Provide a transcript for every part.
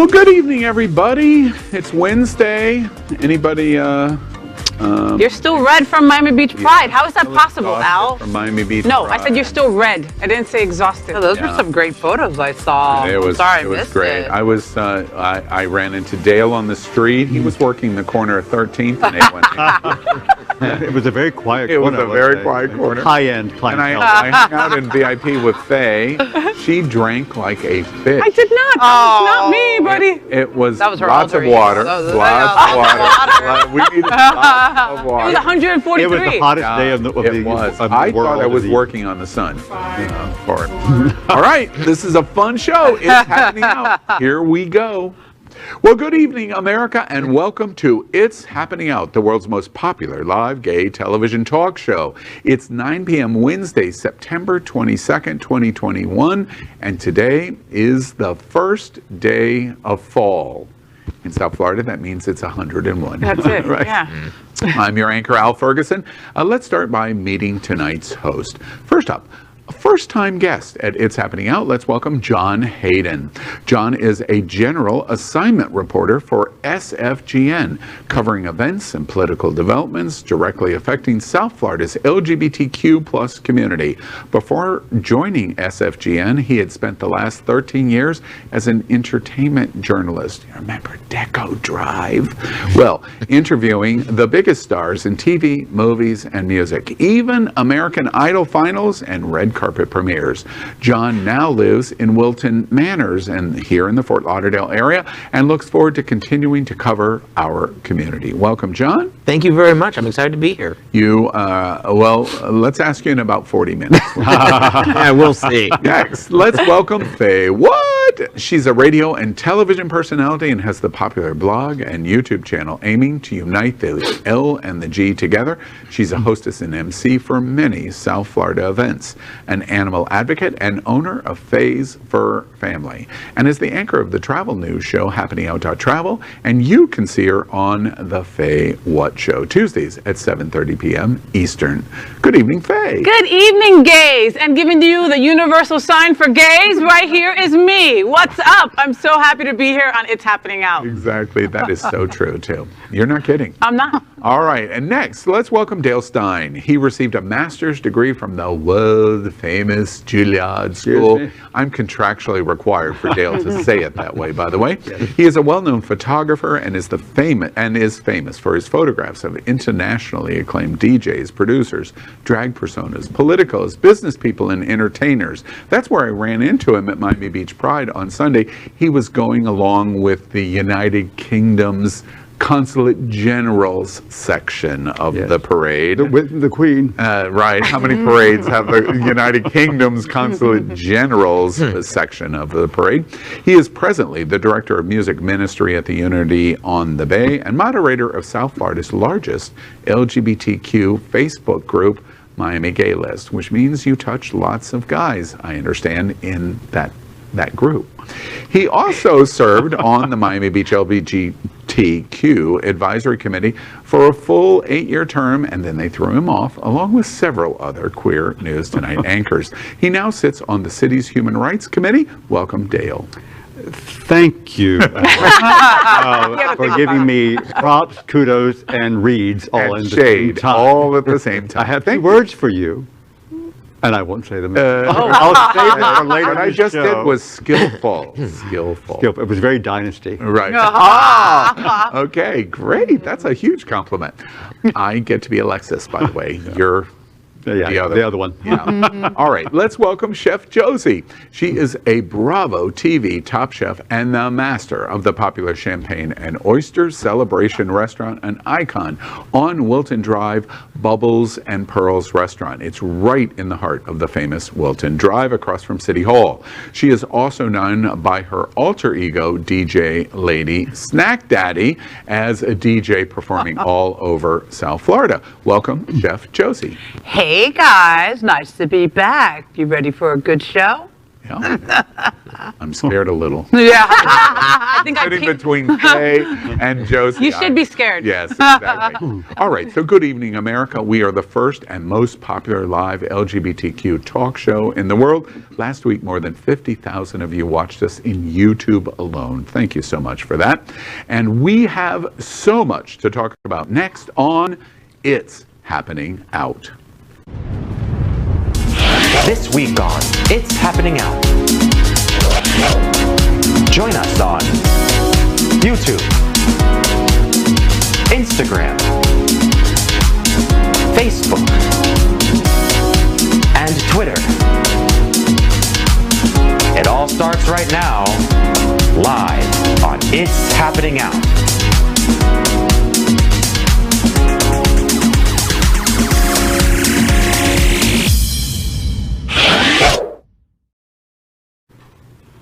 Well, good evening, everybody. It's Wednesday. Anybody, You're still red from Miami Beach Pride. How is that possible, Al? From Miami Beach No, Pride. I said you're still red. I didn't say exhausted. Oh, those were some great photos I saw. It was, Sorry, it I was missed great. it. I ran into Dale on the street. He was working the corner of 13th and it went. It was a very quiet It was corner. a very quiet corner. High-end And clientele. I hung out in VIP with Faye. She drank like a fish. I did not. That was not me, buddy. It was, That was her lots of alter water. ego. That was- Lots of water. We needed lots of It was water. 143. It was the hottest day of the, It was. of the I world. thought I was working on the sun for it. All right, this is a fun show. It's happening out. Here we go. Well, good evening, America, and welcome to It's Happening Out, the world's most popular live gay television talk show. It's 9 p.m. Wednesday, September 22nd, 2021, and today is the first day of fall. In South Florida, that means it's 101. That's it. Right? Yeah. I'm your anchor, Al Ferguson. Let's start by meeting tonight's host. First up, a first-time guest at It's Happening Out. Let's welcome John Hayden. John is a general assignment reporter for SFGN, covering events and political developments directly affecting South Florida's LGBTQ plus community. Before joining SFGN, he had spent the last 13 years as an entertainment journalist. You remember Deco Drive? Well, interviewing the biggest stars in TV, movies, and music, even American Idol finals and red carpet premieres. John now lives in Wilton Manors and here in the Fort Lauderdale area and looks forward to continuing to cover our community. Welcome, John. Thank you very much. I'm excited to be here. Well, let's ask you in about 40 minutes. Yeah, we'll see. Next, let's welcome Faye. What? She's a radio and television personality and has the popular blog and YouTube channel aiming to unite the L and the G together. She's a hostess and MC for many South Florida events, an animal advocate and owner of Faye's Fur Family, and is the anchor of the travel news show Happening Out Travel, and you can see her on the Faye What Show, Tuesdays at 7:30 p.m. Eastern. Good evening, Faye. Good evening, gays. And giving you the universal sign for gays right here is me. What's up? I'm so happy to be here on It's Happening Out. Exactly. That is so true, too. You're not kidding. I'm not. All right. And next, let's welcome Dale Stein. He received a master's degree from the world-famous Juilliard School. I'm contractually required for Dale to say it that way, by the way. He is a well-known photographer and is famous for his photographs of internationally acclaimed DJs, producers, drag personas, politicos, business people, and entertainers. That's where I ran into him at Miami Beach Pride on Sunday. He was going along with the United Kingdom's Consulate General's section of the parade. With the Queen. Right. How many parades have the United Kingdom's Consulate General's section of the parade? He is presently the Director of Music Ministry at the Unity on the Bay and moderator of South Florida's largest LGBTQ Facebook group, Miami Gay List, which means you touch lots of guys, I understand, in that group. He also served on the Miami Beach LGBTQ Advisory Committee for a full 8-year term, and then they threw him off, along with several other Queer News Tonight anchors. He now sits on the city's Human Rights Committee. Welcome, Dale. Thank you for giving me props, kudos, and reads all And in the same shade, time. all at the same time. I have Thank two words for you, and I won't say them. I'll save them for later What I in the just show. did was skillful. Skillful. It was very dynasty. Right. Ah, okay, great. That's a huge compliment. I get to be Alexis, by the way. You're Yeah, the other one. Yeah. All right, let's welcome Chef Josie. She is a Bravo TV top chef and the master of the popular Champagne and Oyster Celebration restaurant, an icon on Wilton Drive, Bubbles and Pearls restaurant. It's right in the heart of the famous Wilton Drive across from City Hall. She is also known by her alter ego, DJ Lady Snack Daddy, as a DJ performing all over South Florida. Welcome, Chef Josie. Hey guys, nice to be back. You ready for a good show? Yeah. I'm scared a little. Yeah. I think I Sitting peeked. between Kay and Josie. You should be scared. Yes, exactly. All right, so good evening, America. We are the first and most popular live LGBTQ talk show in the world. Last week, more than 50,000 of you watched us in YouTube alone. Thank you so much for that. And we have so much to talk about next on It's Happening Out. This week on It's Happening Out. Join us on YouTube, Instagram, Facebook, and Twitter. It all starts right now, live on It's Happening Out.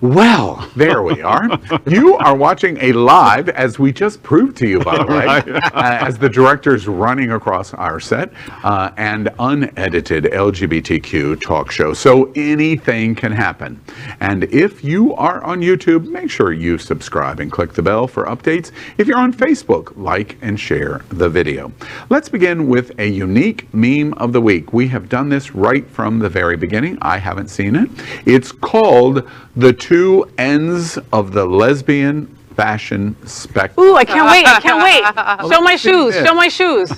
Well, there we are. You are watching a live, as we just proved to you, by the way, as the director's running across our set, and unedited LGBTQ talk show. So anything can happen. And if you are on YouTube, make sure you subscribe and click the bell for updates. If you're on Facebook, like and share the video. Let's begin with a unique meme of the week. We have done this right from the very beginning. I haven't seen it. It's called The Two Ends of the Lesbian Fashion Spectrum. Ooh, I can't wait. I can't wait. Show my shoes. Show my shoes.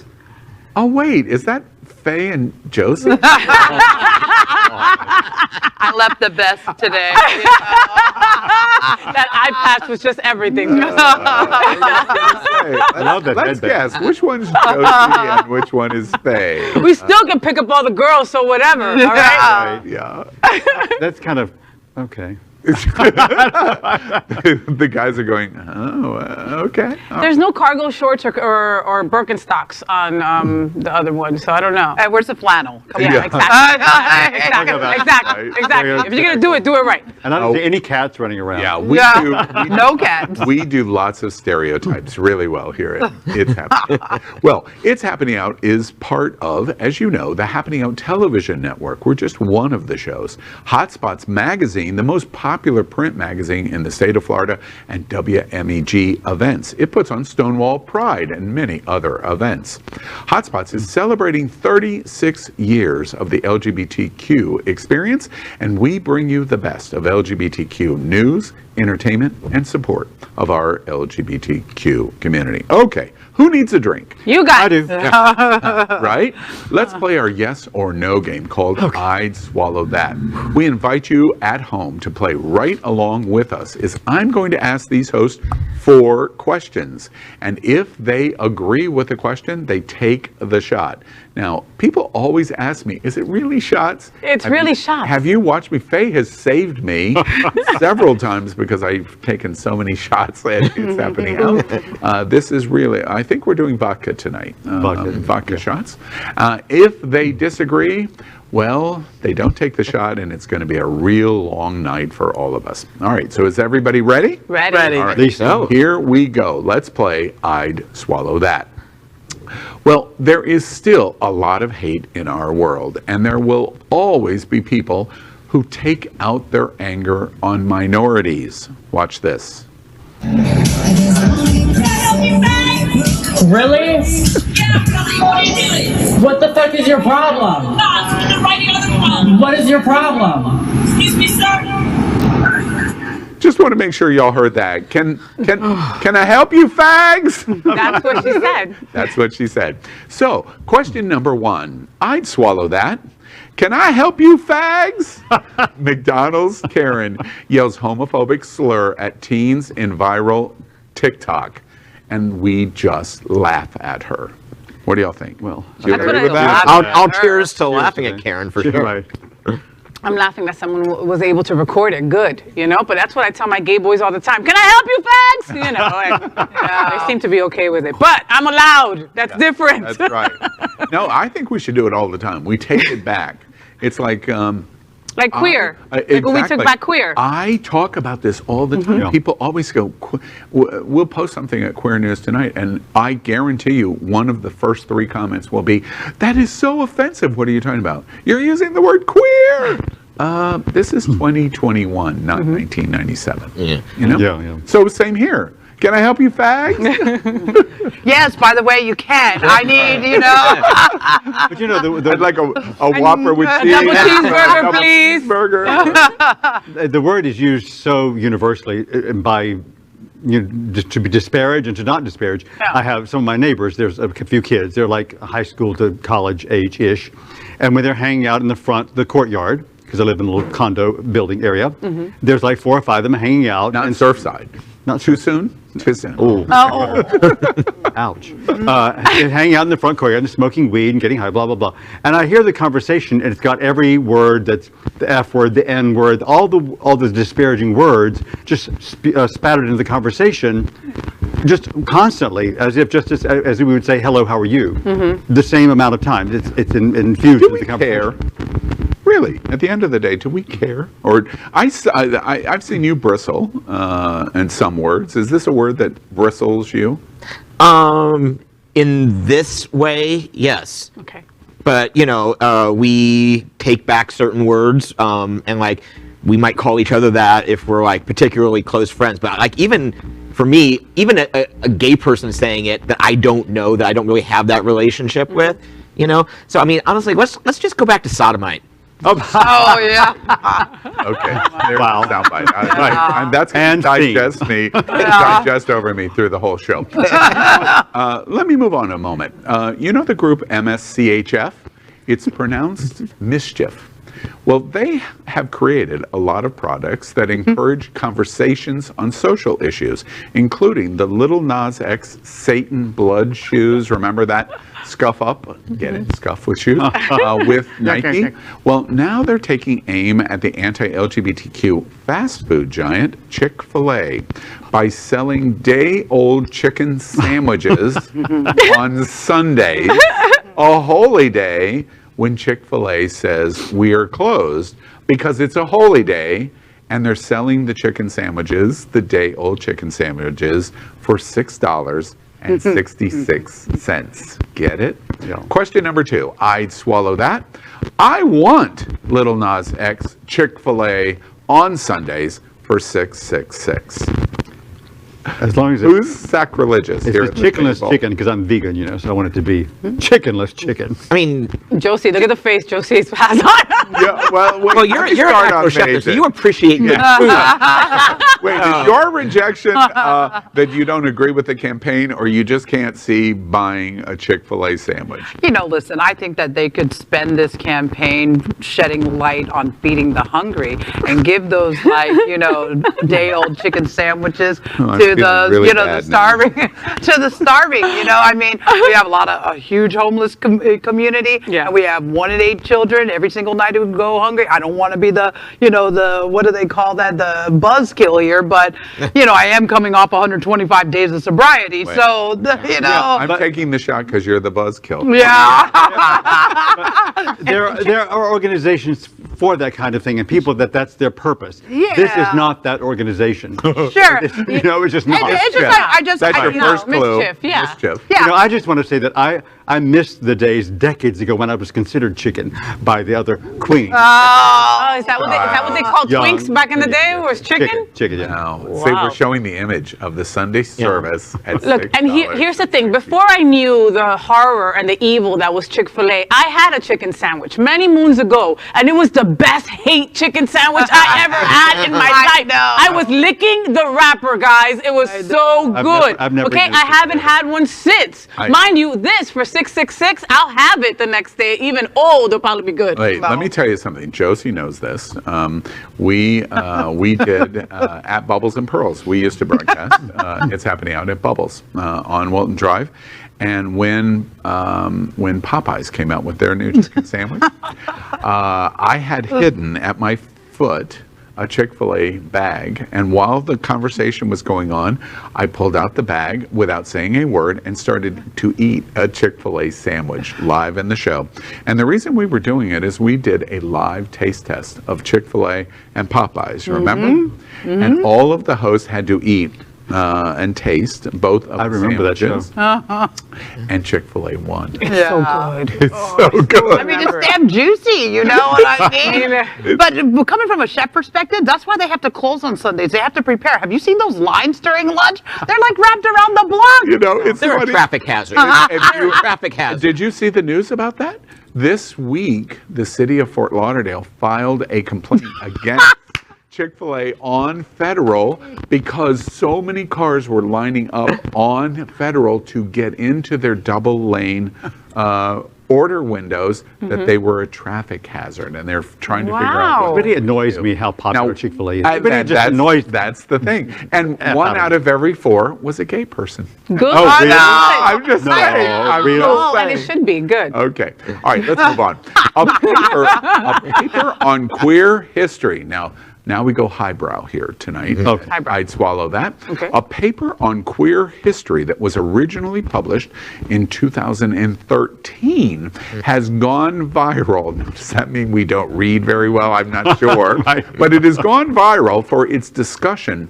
Oh, wait, is that Faye and Josie? I left the best today. That eye patch was just everything. Let's guess, which one's Josie and which one is Faye? We still can pick up all the girls, so whatever. All right. Right, yeah. That's kind of, okay. The guys are going, oh, okay. There's no cargo shorts or Birkenstocks on the other one, so I don't know. Hey, where's the flannel? Come Yeah, on. exactly. Exactly. If you're gonna do it right. And I don't see any cats running around. Yeah, No cats. we do lots of stereotypes really well here at It's Happening. Well, It's Happening Out is part of, as you know, the Happening Out television network. We're just one of the shows. Hotspots Magazine, the most popular print magazine in the state of Florida, and WMEG events. It puts on Stonewall Pride and many other events. Hotspots is celebrating 36 years of the LGBTQ experience, and we bring you the best of LGBTQ news, entertainment, and support of our LGBTQ community. Okay, who needs a drink? You guys. I do. Right? Let's play our yes or no game called I'd Swallow That. We invite you at home to play right along with us, as I'm going to ask these hosts 4 questions. And if they agree with the question, they take the shot. Now, people always ask me, is it really shots? It's really shots. Have you watched me? Faye has saved me several times because I've taken so many shots at It's Happening Out. This is really, I think we're doing vodka tonight. Vodka shots. If they disagree, well, they don't take the shot, and it's going to be a real long night for all of us. All right, so is everybody ready? Ready. All right, so here we go. Let's play I'd Swallow That. Well, there is still a lot of hate in our world, and there will always be people who take out their anger on minorities. Watch this. Really? What the fuck is your problem? What is your problem? Excuse me, sir. Just want to make sure y'all heard that. Can I help you, fags? That's what she said. That's what she said. So, question number 1. I'd swallow that. Can I help you, fags? McDonald's Karen yells homophobic slur at teens in viral TikTok, and we just laugh at her. What do y'all think? Well, do you That's what agree I with that? I'll cheers to laughing at Karen for sure. Right. I'm laughing that someone was able to record it. Good, you know. But that's what I tell my gay boys all the time. Can I help you, fags? You know, and, they seem to be okay with it. But I'm allowed. That's different. That's right. No, I think we should do it all the time. We take it back. It's like queer. Like when we took exactly. back queer. I talk about this all the time. Yeah. People always go, we'll post something at Queer News Tonight, and I guarantee you one of the first 3 comments will be, that is so offensive. What are you talking about? You're using the word queer. This is 2021, not 1997. Yeah. You know? Yeah. So same here. Can I help you, fags? Yes, by the way, you can. I need, you know. But you know, I'd like a Whopper with cheese. Double cheeseburger, Double please. cheeseburger. the word is used so universally by just to be disparage and to not disparage. Yeah. I have some of my neighbors, there's a few kids, they're like high school to college age-ish, and when they're hanging out in the front, the courtyard, because I live in a little condo building area, there's like 4 or 5 of them hanging out. Not in Surfside. Not Too soon? Too soon. Oh, Oh. ouch. And hanging out in the front courtyard and smoking weed and getting high, blah, blah, blah. And I hear the conversation, and it's got every word that's the F word, the N word, all the disparaging words just spattered into the conversation just constantly, as if just as we would say, hello, how are you? The same amount of time. It's infused into the conversation. Really, at the end of the day, do we care? Or I've seen you bristle in some words. Is this a word that bristles you? In this way, yes. Okay. But we take back certain words, and like we might call each other that if we're like particularly close friends. But like even for me, even a gay person saying it that I don't know, that I don't really have that relationship with, So I mean, honestly, let's just go back to sodomite. Oh, yeah. Okay. There's Wow. a soundbite. And that's going to digest over me through the whole show. Let me move on a moment. You know the group MSCHF? It's pronounced mischief. Well, they have created a lot of products that encourage conversations on social issues, including the Little Nas X Satan blood shoes. Remember that? Scuff up, get it? Scuff with shoes with Nike. Well, now they're taking aim at the anti-LGBTQ fast food giant Chick-fil-A by selling day-old chicken sandwiches on Sundays, a holy day, when Chick-fil-A says we are closed because it's a holy day, and they're selling the chicken sandwiches, the day-old chicken sandwiches, for $6.66. Get it? Yeah. Question number 2. I'd swallow that. I want Little Nas X Chick-fil-A on Sundays for $6.66. As long as Who's sacrilegious it's here the at the chickenless table? chicken, because I'm vegan, so I want it to be chickenless chicken. I mean, Josie, look at the face Josie's has on. Yeah, well, wait, you're let me an start on actor, chef, so Mason. you appreciate good food. Wait, is your rejection that you don't agree with the campaign, or you just can't see buying a Chick-fil-A sandwich? Listen, I think that they could spend this campaign shedding light on feeding the hungry and give those, day-old chicken sandwiches to the, really the bad starving, to the starving, I mean, we have a huge homeless community, Yeah. and we have 1 in 8 children every single night who go hungry. I don't want to be the, what do they call that, the buzzkill here, but, I am coming off 125 days of sobriety, Wait. so, I'm taking the shot because you're the buzzkill. yeah. There are organizations for that kind of thing, and people that's their purpose. Yeah. This is not that organization. Sure. It's just not. It's just That's your first clue. mischief, yeah. Mischief. Yeah. I just want to say that I missed the days decades ago when I was considered chicken by the other queen. Oh, is that what they called Young. Twinks back in the day? Was chicken? Chicken, yeah. Now, see, we're showing the image of the Sunday service at Look, $6. and here's the thing. Before I knew the horror and the evil that was Chick-fil-A, I had a chicken sandwich many moons ago, and it was the best hate chicken sandwich I ever had in my life. I was licking the wrapper, guys. It was so good. I've never okay, eaten a I haven't Chick-fil-A. had one since. Mind you, this for $6.66, I'll have it the next day. Even old, it'll probably be good. Wait, let me tell you something. Josie knows this. We did at Bubbles and Pearls. We used to broadcast. It's happening out at Bubbles on Walton Drive. And when Popeyes came out with their new chicken sandwich, I had hidden at my foot a Chick-fil-A bag, and while the conversation was going on, I pulled out the bag without saying a word and started to eat a Chick-fil-A sandwich live in the show. And the reason we were doing it is we did a live taste test of Chick-fil-A and Popeyes, remember? And all of the hosts had to eat and taste both of I the remember that show. sandwiches. And Chick-fil-A won. Yeah. So good. It's so good. I mean, it's damn juicy, you know what I mean? But coming from a chef perspective, that's why they have to close on Sundays. They have to prepare. Have you seen those lines during lunch? They're like wrapped around the block. You know, it's They're a funny. traffic hazard. They're a traffic hazard. Did you see the news about that? This week, the city of Fort Lauderdale filed a complaint against Chick-fil-A on Federal because so many cars were lining up on Federal to get into their double lane order windows that they were a traffic hazard, and they're trying to figure out Wow. what It really annoys me how popular Now, Chick-fil-A is. I- It really that- just annoys me. That's the thing. And F one out of out it. of every 4 was a gay person. Good. Oh, really? I'm just No, saying. I'm really? just Oh, and it saying. should be good. Okay. All right, let's move on. A paper on queer history. Now we go highbrow here tonight. Okay. I'd swallow that. Okay. A paper on queer history that was originally published in 2013 has gone viral. Now, does that mean we don't read very well? I'm not sure. Right. But it has gone viral for its discussion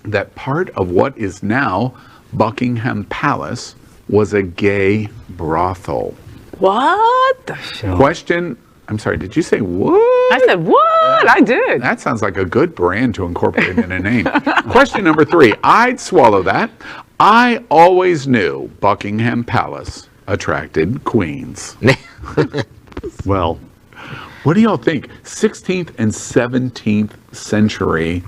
that part of what is now Buckingham Palace was a gay brothel. What the shit? Question, I'm sorry, did you say what? I said, what? I did. That sounds like a good brand to incorporate in a name. Question number 3, I'd swallow that. I always knew Buckingham Palace attracted queens. Well, What do y'all think? 16th and 17th century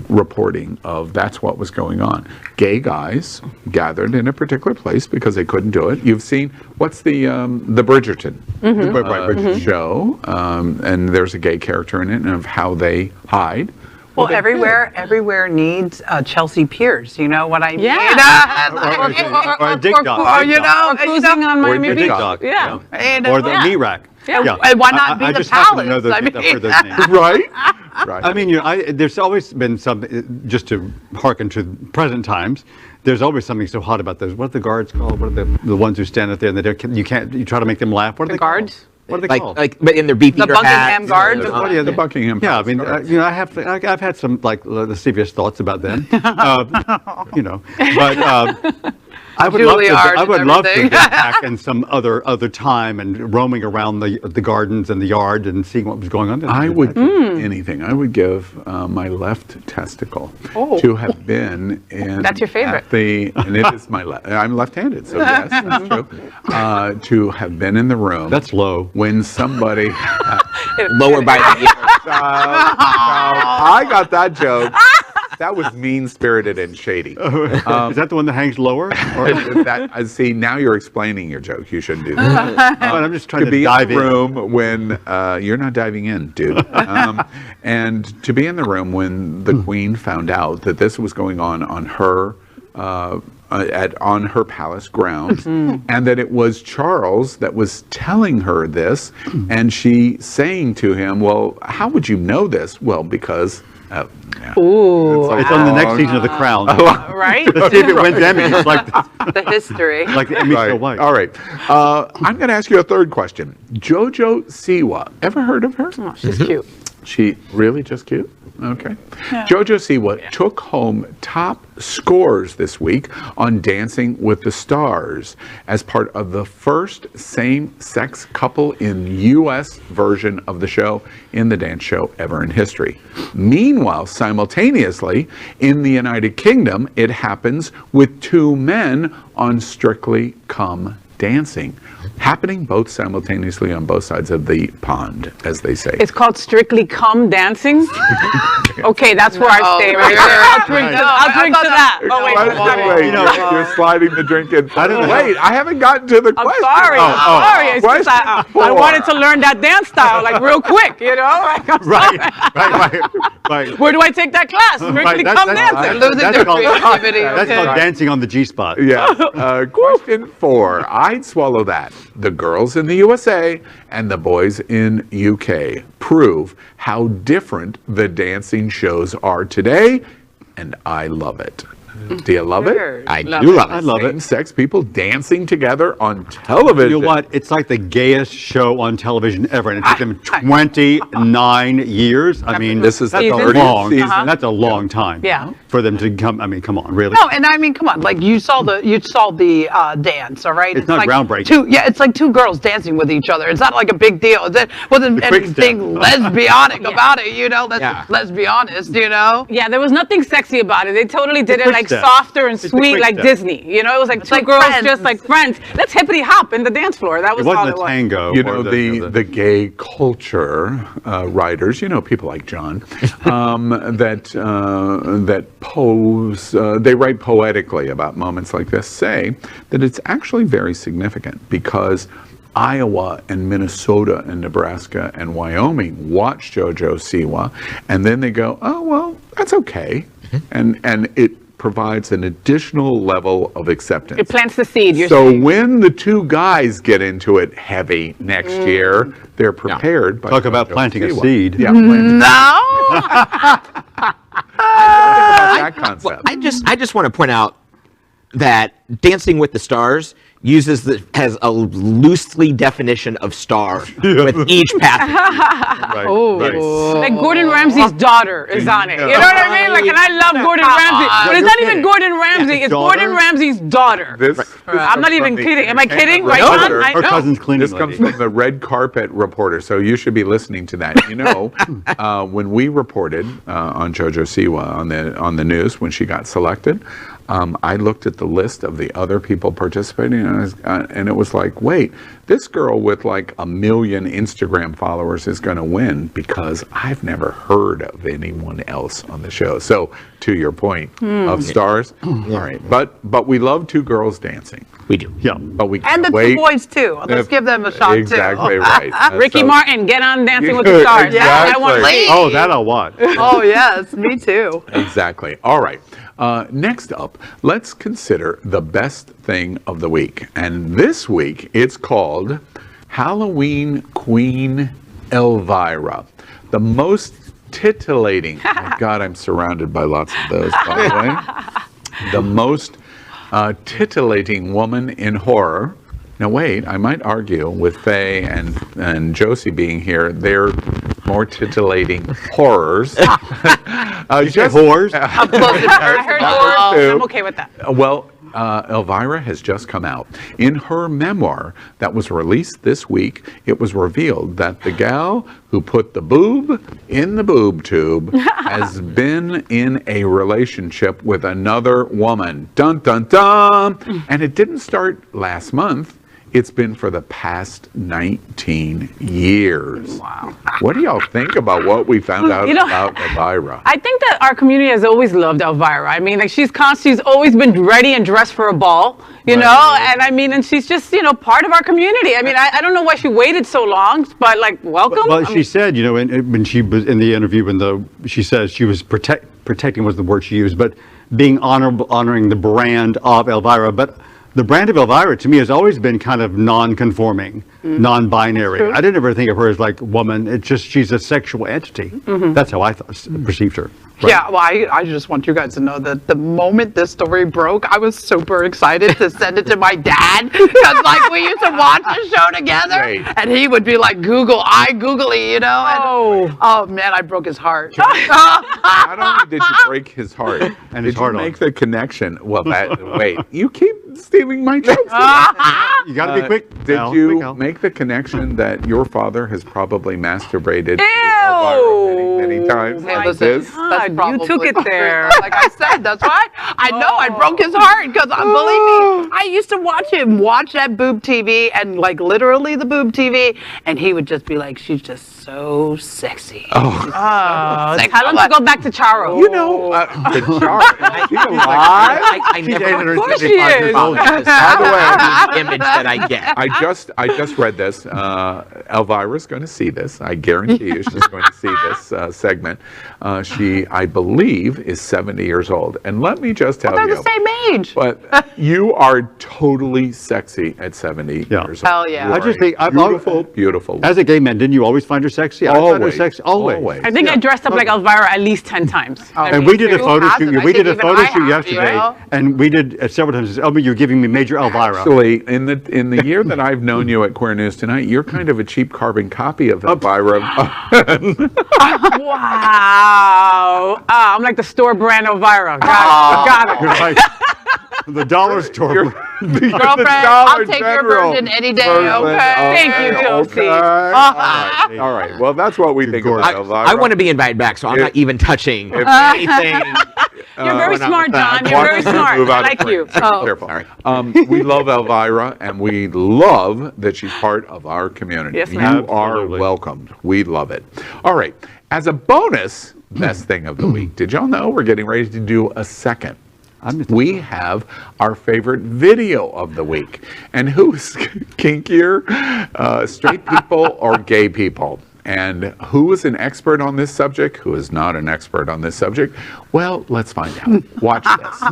reporting of that's what was going on. Gay guys gathered in a particular place because they couldn't do it. You've seen, what's the Bridgerton show, and there's a gay character in it and of how they hide. Well, everywhere needs Chelsea Piers. You know what I mean? Yeah. or a dick doc. Or, you know, Or cruising on Or Miami a Beach. dick doc. Yeah. and, Or the yeah. meat rack. Yeah. And why not be I the just happen to know palace? those, I've heard those names. Right? Right. I mean, you know, there's always been something, just to hearken to present times, there's always something so hot about those. What are the guards called? What are the ones who stand out there and you try to make them laugh? What are The they called? guards? What are they called? But in their beefier The Buckingham hats, Guards? you know, Oh, yeah, the Buckingham Yeah, I Palace mean, guards. you know, I've had some like lascivious thoughts about them, you know, but I would Juilliard I would and love to everything. get back in some other time and roaming around the gardens and the yard and seeing what was going on. I would give anything. I would give my left testicle to have been in. That's your favorite. And it is my left. I'm left-handed, so yes, that's true. To have been in the room. That's low. When somebody. lower by the ear. I got that joke. That was mean-spirited and shady. Is that the one that hangs lower? Or, See, now you're explaining your joke. You shouldn't do that. I'm just trying To to be dive in the in. room when you're not diving in, dude. And to be in the room when the Queen found out that this was going on her on her palace grounds, and that it was Charles that was telling her this, and she saying to him, "Well, how would you know this?" Well, because. Yeah. Ooh. It's on the next season of The Crown. Right? Let's see if it wins Emmys like The history. the Emmy Right. so white. All right. I'm going to ask you a third question. Jojo Siwa. Ever heard of her? Oh, she's cute. She really just cute? Okay. Jojo Siwa took home top scores this week on Dancing with the Stars as part of the first same-sex couple in U.S. version of the show in the dance show ever in history. Meanwhile, simultaneously, in the United Kingdom, it happens with 2 men on Strictly Come Dancing, happening both simultaneously on both sides of the pond, as they say. It's called Strictly Come Dancing. Okay, that's where I stay right really? there. I'll drink to, No, I'll drink I to thought that. Oh, wait, Wait, you're sliding the drink in. Wait, I haven't gotten to the I'm question. sorry. I'm sorry. It's just I Question wanted to 4. learn that dance style like real quick, you know? Like, I'm sorry. Right. Where do I take that class? Strictly Right, Come that's- Dancing. They're losing their called- creativity. That's okay. called dancing on the G-spot. Yes. Question 4. I'd swallow that. The girls in the USA and the boys in UK prove how different the dancing shows are today, and I love it. Do you love it? I do love it. I love it. Same-sex people dancing together on television. You know what? It's like the gayest show on television ever, and it took them 29 years. I mean, This is the that's a 30th long. season. That's a long time. Yeah. For them to come. I mean, come on, really? No, and I mean, come on, like you saw the dance, all right? It's not like groundbreaking. It's like two girls dancing with each other. It's not like a big deal. It wasn't The quick anything step. lesbianic about it, you know? Yeah. Let's be honest, you know? Yeah, there was nothing sexy about it. They totally did it quick like step. softer and It's a sweet, quick like step. Disney. You know, it was like two like girls Friends. just like friends. Let's hippity hop in the dance floor. That was It all wasn't it a was. tango. You or know, the gay culture writers, you know, people like John, that pose, they write poetically about moments like this, say that it's actually very significant because Iowa and Minnesota and Nebraska and Wyoming watch JoJo Siwa, and then they go, oh, well, that's okay. And it provides an additional level of acceptance. It plants the seed. You're So saying. when the two guys get into it heavy next year, they're prepared. By Talk about JoJo planting a Siwa. seed. Yeah, planting No! that concept. Well, I just want to point out that Dancing with the Stars has a loosely definition of star with each passage. Right, right. Like Gordon Ramsay's daughter is on it. You know what I mean? Like, and I love Gordon Ramsay. But it's not even Gordon Ramsay. It's daughter? Gordon Ramsay's daughter. This I'm not even kidding. Am I kidding? Right, No. John? I Her know. cousin's cleaning This comes lady. from the Red Carpet Reporter, so you should be listening to that. You know, when we reported on JoJo Siwa on the news when she got selected, I looked at the list of the other people participating, and it was like, wait, this girl with like 1 million Instagram followers is going to win because I've never heard of anyone else on the show. So, to your point of stars, all right, but we love two girls dancing. We do. Yeah. But we And can't the wait. two boys, too. Let's give them a shot, Exactly too. right. Ricky So- Martin, get on Dancing with the Stars. Exactly. I want to see. Oh, that I'll watch. Oh, yes, me too. Exactly. All right. Next up, let's consider the best thing of the week. And this week, it's called Halloween Queen Elvira. The most titillating, oh my God, I'm surrounded by lots of those, by the way. The most titillating woman in horror. Now wait, I might argue with Faye and Josie being here, they're more titillating horrors. Just whores. I heard yours. too. I'm okay with that. Well, Elvira has just come out. In her memoir that was released this week, it was revealed that the gal who put the boob in the boob tube has been in a relationship with another woman. Dun, dun, dun! And it didn't start last month. It's been for the past 19 years. Wow. What do y'all think about what we found out about Elvira? I think that our community has always loved Elvira. I mean, like she's always been ready and dressed for a ball, you know, and I mean, and she's just, you know, part of our community. I mean, I don't know why she waited so long, but like, welcome. Well, she said, you know, when she was in the interview, she says she was protecting was the word she used, but being honoring the brand of Elvira. But the brand of Elvira to me has always been kind of non-conforming, non-binary. I didn't ever think of her as like woman. It's just she's a sexual entity. That's how I perceived her. Right. Yeah, well, I just want you guys to know that the moment this story broke, I was super excited to send it to my dad because, like, we used to watch the show together, Right. and he would be like, googly, you know? And, oh man, I broke his heart. Not only did you break his heart, And did his heart you on. make the connection? Well, wait, you keep stealing my jokes. You got to be quick. Did Al. you Quick, Al. make the connection that your father has probably masturbated to Ew. Elvira many times Hey, like listen, this? that's God, you took probably- it there. Like I said, that's right. I know I broke his heart because believe me, I used to watch him watch that boob TV and like literally the boob TV, and he would just be like, "She's just so sexy." Oh, Tell him to go back to Charo. you know, the chart. You know what? I never dated her Of course since she she was 5 years is. old. By the way, image that I get. I just read this. Elvira's going to see this. I guarantee you she's going to see this segment. She, I believe, is 70 years old. And let me just tell They're you. the same age. But you are totally sexy at 70 years old. Hell yeah. You I just are think beautiful. As a gay man, didn't you always find her sexy? I found her Always. sexy. Always. I think I dressed up like Elvira at least 10 times. And we did a photo hasn't? shoot. I We think did a even photo I shoot have, yesterday, you know? and we did several times. Elby, you're giving me major Elvira. Actually, in the year that I've known you at Queer News Tonight, you're kind of a cheap carbon copy of Elvira. Wow. I'm like the store brand Elvira. Got it. You're like the dollar store. Girlfriend, I'll take your virgin any day, okay? Thank you, Josie. Okay. All right. Well, that's what we think about Elvira. I want to be invited back, so I'm not even touching if- anything. You're very when I'm smart, with that. John. You're very smart. Move I out of like you. frame. Careful. We love Elvira, and we love that she's part of our community. Yes, you ma'am. are Absolutely. welcomed. We love it. All right. As a bonus, best thing of the week. Did y'all know we're getting ready to do a second? We have our favorite video of the week. And who's kinkier, straight people or gay people? And who is an expert on this subject? Who is not an expert on this subject? Well, let's find out. Watch this.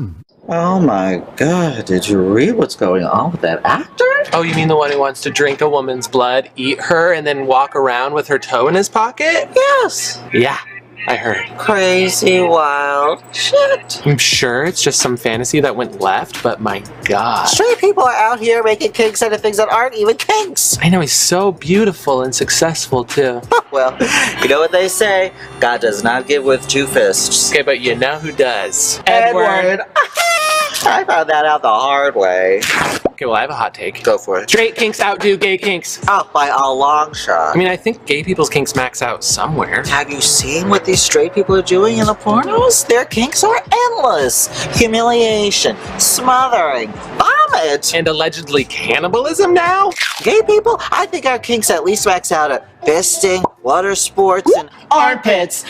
Oh my god, did you read what's going on with that actor? Oh, you mean the one who wants to drink a woman's blood, eat her, and then walk around with her toe in his pocket? Yes. Yeah, I heard. Crazy, wild shit. I'm sure it's just some fantasy that went left, but my god. Straight people are out here making kinks out of things that aren't even kinks. I know, he's so beautiful and successful, too. Well, you know what they say, God does not give with two fists. Okay, but you know who does? Edward. I found that out the hard way. Okay, well, I have a hot take. Go for it. Straight kinks outdo gay kinks. Oh, by a long shot. I mean, I think gay people's kinks max out somewhere. Have you seen what these straight people are doing in the pornos? Their kinks are endless. Humiliation, smothering, vomit. And allegedly cannibalism now? Gay people, I think our kinks at least max out at fisting, water sports, and armpits.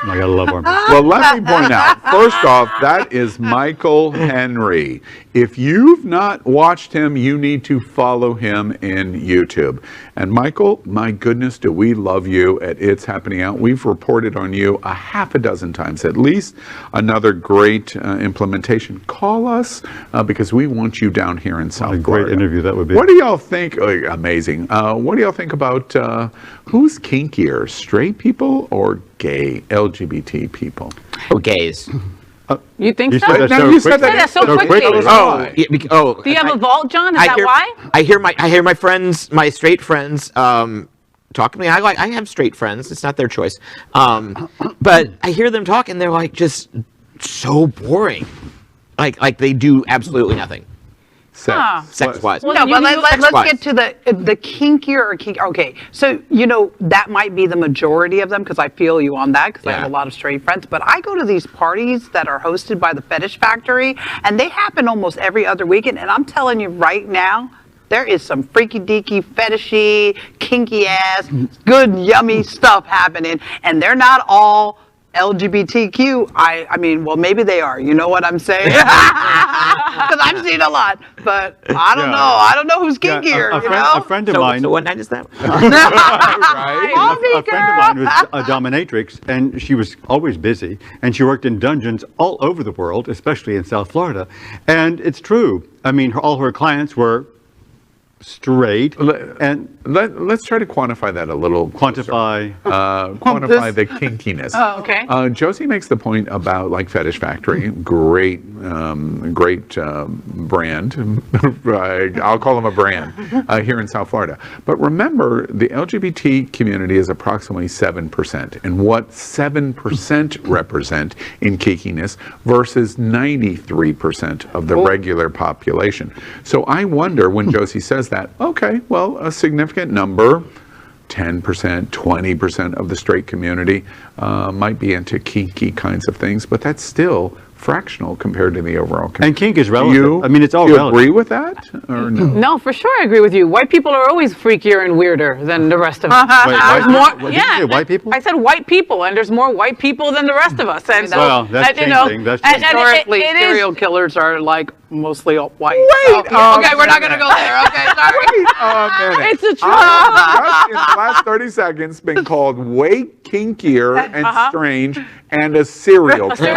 I gotta love our. Well, let me point out, first off, that is Michael Henry. If you've not watched him, you need to follow him in YouTube. And Michael, my goodness, do we love you at It's Happening Out. We've reported on you a half a dozen times, at least. Another great implementation. Call us because we want you down here in South What a Florida. great interview that would be. What do y'all think? Oh, amazing. What do y'all think about who's kinkier, straight people or gay LGBT people? Oh, gays. You think You so? said that No, so you quickly. said that so quickly. Oh, yeah, oh. Do you have a vault, John? Is I that hear, why? I hear my friends, my straight friends, talk to me. I have straight friends. It's not their choice. But I hear them talk, and they're like just so boring. Like they do absolutely nothing. Sex-wise. Well, No, but let's Sex-wise. get to the kinkier or kink. Okay, so that might be the majority of them because I feel you on that because I have a lot of straight friends. But I go to these parties that are hosted by the Fetish Factory, and they happen almost every other weekend. And I'm telling you right now, there is some freaky deaky, fetishy, kinky ass, good yummy stuff happening, and they're not all LGBTQ. I mean, well, maybe they are. You know what I'm saying? Because I've seen a lot, but I don't know. I don't know who's kinkier. A friend of mine. So what night is that? A friend of mine was a dominatrix, and she was always busy, and she worked in dungeons all over the world, especially in South Florida. And it's true. I mean, all her clients were straight, and let's try to quantify that a little. quantify. Quantify the kinkiness. Oh, okay. Josie makes the point about like Fetish Factory, great brand. I'll call them a brand here in South Florida. But remember, the LGBT community is approximately 7%, and what 7% represent in kinkiness versus 93% of the regular population. So I wonder when Josie says that, okay, well, a significant number, 10%, 20% of the straight community might be into kinky kinds of things, but that's still fractional compared to the overall community. And kink is relative. I mean, it's all do you relative. agree with that, or no? No, for sure I agree with you. White people are always freakier and weirder than the rest of us. Wait, There's white more, people? What, did you say white people? I said white people, and there's more white people than the rest of us. And so, Well, that's and, you know, changing. That's and Historically, it is- serial killers are like mostly all white. Wait okay, we're not gonna go there. Okay, sorry. Wait a minute. It's a truth. I've just in the last 30 seconds been called way kinkier and strange and a serial killer.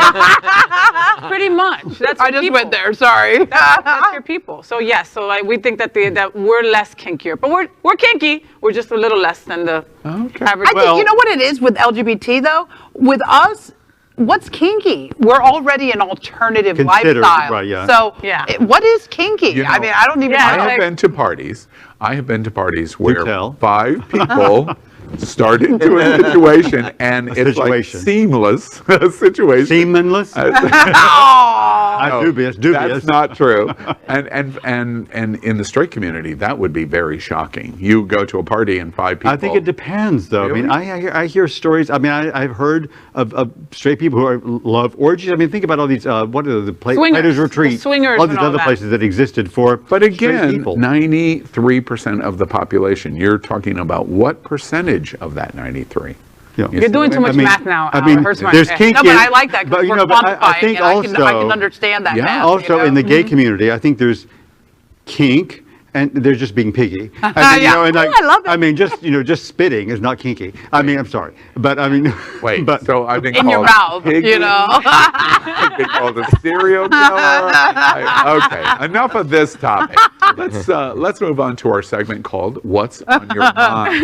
Pretty much. That's I your just people. went there. Sorry. That's your people. So yes, so like, we think that that we're less kinkier, but we're kinky. We're just a little less than the average. I think you know what it is with LGBT though. With us, what's kinky? We're already an alternative Considered, lifestyle. right, yeah. So Yeah. What is kinky? You know, I mean, I don't even know. I have been to parties. I have been to parties where tell. 5 people start into a situation and it's like situation. seamless situation. Seamenless? Dubious. That's not true. And in the straight community, that would be very shocking. You go to a party and 5 people. I think it depends, though. Really? I mean, I hear stories. I mean, I've heard of straight people who love orgies. I mean, think about all these. What are the Swingers. Platers Retreat? The swingers all these and all other that. places that existed for. But straight again, people. 93% of the population. You're talking about what percentage of that 93? Yeah. You're doing too much math now. I mean, It hurts my there's head. kinky. No, but I like that because we're but quantifying I think it. also, I can understand that. Yeah. math, also you know? in the gay community, I think there's kink. And they're just being piggy. And then, Yeah. and I love it. I mean, just spitting is not kinky. I mean, I'm sorry, but I mean, Wait, but so I've been in called your mouth, piggy, you know. I've been called a serial killer. Okay, enough of this topic. Let's move on to our segment called "What's on Your Mind."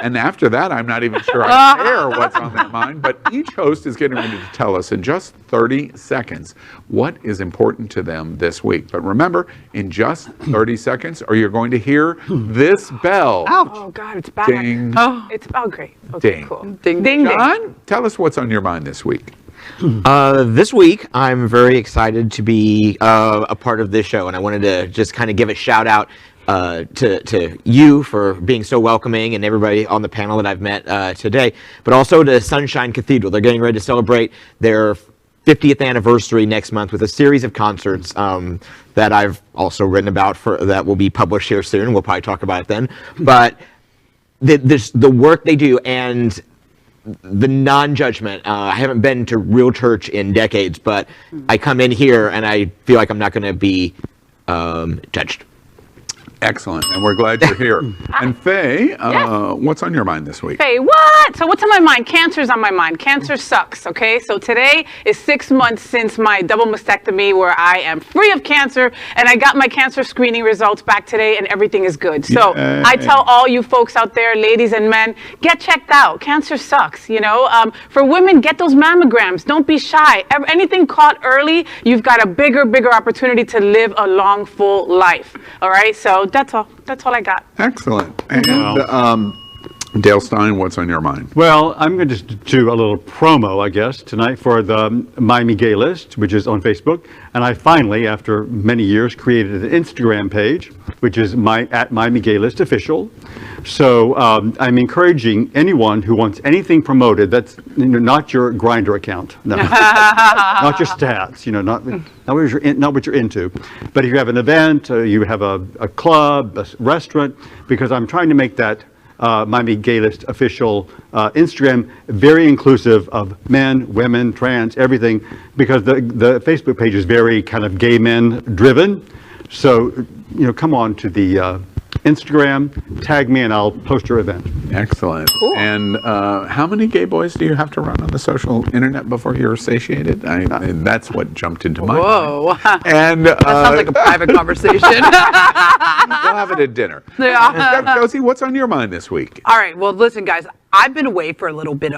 And after that, I'm not even sure I care what's on their mind. But each host is getting ready to tell us in just 30 seconds what is important to them this week. But remember, in just 30 seconds, or you're going to hear this bell. Oh God, it's back. Ding. It's great. Okay, Ding. cool. Ding, ding. John, tell us what's on your mind this week. This week, I'm very excited to be a part of this show, and I wanted to just kind of give a shout out to you for being so welcoming and everybody on the panel that I've met today, but also to Sunshine Cathedral. They're getting ready to celebrate their 50th anniversary next month with a series of concerts that I've also written about that will be published here soon. We'll probably talk about it then. But the work they do and the non-judgment. I haven't been to real church in decades, but I come in here and I feel like I'm not going to be judged. Excellent, and we're glad you're here. And Faye, what's on your mind this week? Hey, what? So what's on my mind? Cancer's on my mind. Cancer sucks, okay? So today is 6 months since my double mastectomy where I am free of cancer, and I got my cancer screening results back today, and everything is good. So Yay. I tell all you folks out there, ladies and men, get checked out. Cancer sucks, you know? For women, get those mammograms. Don't be shy. Anything caught early, you've got a bigger opportunity to live a long, full life, all right? So that's all I got. Excellent. And Dale Stein, what's on your mind? well, I'm going to do a little promo, I guess, tonight for the Miami Gay List, which is on Facebook. And I finally, after many years, created an Instagram page, which is at Miami Gay List Official. So I'm encouraging anyone who wants anything promoted that's not your Grindr account, no, not your stats, not what you're into. But if you have an event, you have a club, a restaurant, because I'm trying to make that Miami Gay List Official Instagram very inclusive of men, women, trans, everything, because the Facebook page is very kind of gay men driven. So come on to the Instagram, tag me, and I'll post your event. Excellent. Cool. And how many gay boys do you have to run on the social internet before you're satiated? That's what jumped into my mind. Whoa. And That sounds like a private conversation. we'll have it at dinner. Yeah. Josie, what's on your mind this week? All right. Well, listen, guys. I've been away for a little bit,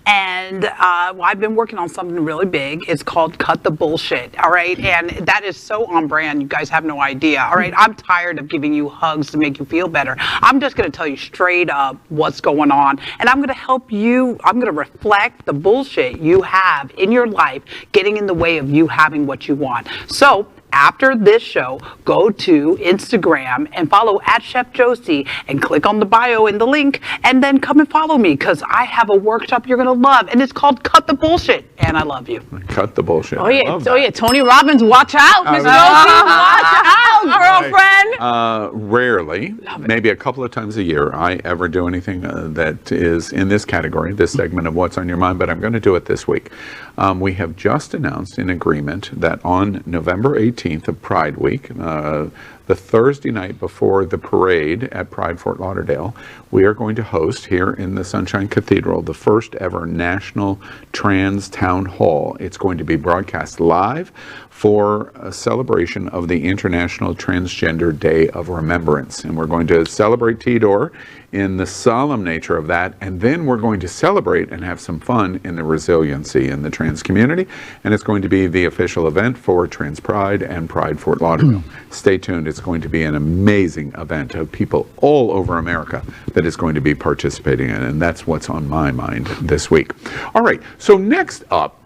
and I've been working on something really big. It's called Cut the Bullshit. All right, and that is so on brand. You guys have no idea. All right, I'm tired of giving you hugs to make you feel better. I'm just going to tell you straight up what's going on, and I'm going to help you. I'm going to reflect the bullshit you have in your life, getting in the way of you having what you want. So after this show, go to Instagram and follow @ChefJosie and click on the bio in the link, and then come and follow me because I have a workshop you're gonna love, and it's called Cut the Bullshit. And I love you. Cut the bullshit. Oh yeah, Tony Robbins, watch out, Miss Josie, watch out, girlfriend. Rarely, maybe a couple of times a year, I ever do anything that is in this category, this segment of What's on Your Mind, but I'm going to do it this week. We have just announced an agreement that on November 18th of Pride Week, the Thursday night before the parade at Pride Fort Lauderdale, we are going to host here in the Sunshine Cathedral the first ever National Trans Town Hall. It's going to be broadcast live for a celebration of the International Transgender Day of Remembrance. And we're going to celebrate Tidor in the solemn nature of that, and then we're going to celebrate and have some fun in the resiliency in the trans community, and it's going to be the official event for Trans Pride and Pride Fort Lauderdale. Stay tuned, it's going to be an amazing event of people all over America that is going to be participating in, and that's what's on my mind this week. All right, so next up,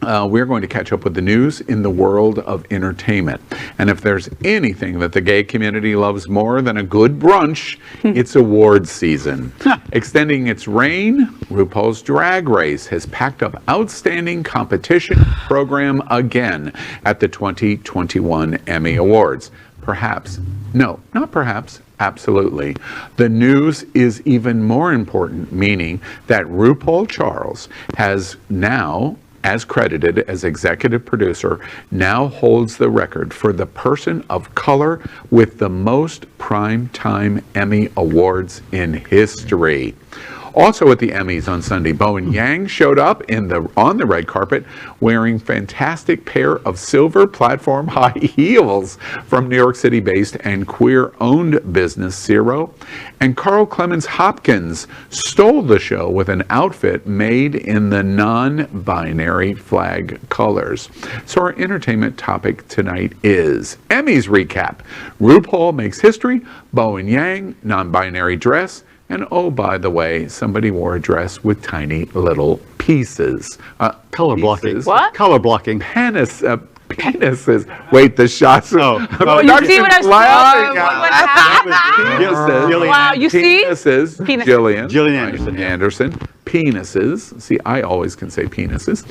we're going to catch up with the news in the world of entertainment. And if there's anything that the gay community loves more than a good brunch, it's awards season. Extending its reign, RuPaul's Drag Race has packed up outstanding competition program again at the 2021 Emmy Awards. Perhaps, no, not perhaps, absolutely. The news is even more important, meaning that RuPaul Charles has now, as credited as executive producer, now holds the record for the person of color with the most primetime Emmy Awards in history. Also at the Emmys on Sunday, Bowen Yang showed up on the red carpet wearing fantastic pair of silver platform high heels from New York City-based and queer-owned business Zero. And Carl Clemens Hopkins stole the show with an outfit made in the non-binary flag colors. So our entertainment topic tonight is Emmys recap. RuPaul makes history, Bowen Yang, non-binary dress, and oh, by the way, somebody wore a dress with tiny little pieces. Color blocking. What? Color blocking. Penises. Wait, the shots. Oh, you see what I saw? Wow, you see? Penises. Penises. Gillian Anderson. Penises. See, I always can say penises.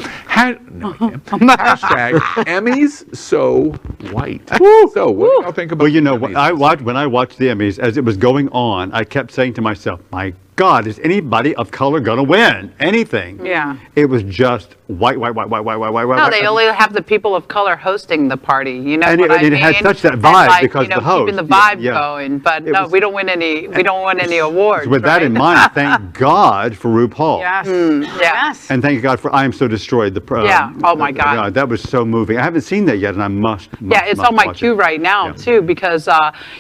No, I can't. Hashtag Emmys so white. So, what do y'all think about? Well, you know, Emmys? when I watched the Emmys, as it was going on, I kept saying to myself, my God, is anybody of color gonna win anything? Yeah. It was just white. No, they only have the people of color hosting the party. You know And what it I mean? had such that vibe And because the host. keeping the vibe Yeah. going. But It no, was- we don't win any. We don't win any awards. With that in mind, thank God for RuPaul. Yes. Yeah. Yes. And thank God for I Am So Destroyed. Yeah. Oh, my God. That was so moving. I haven't seen that yet, and I must Yeah, it's on my watch queue it. right now Yeah. too, because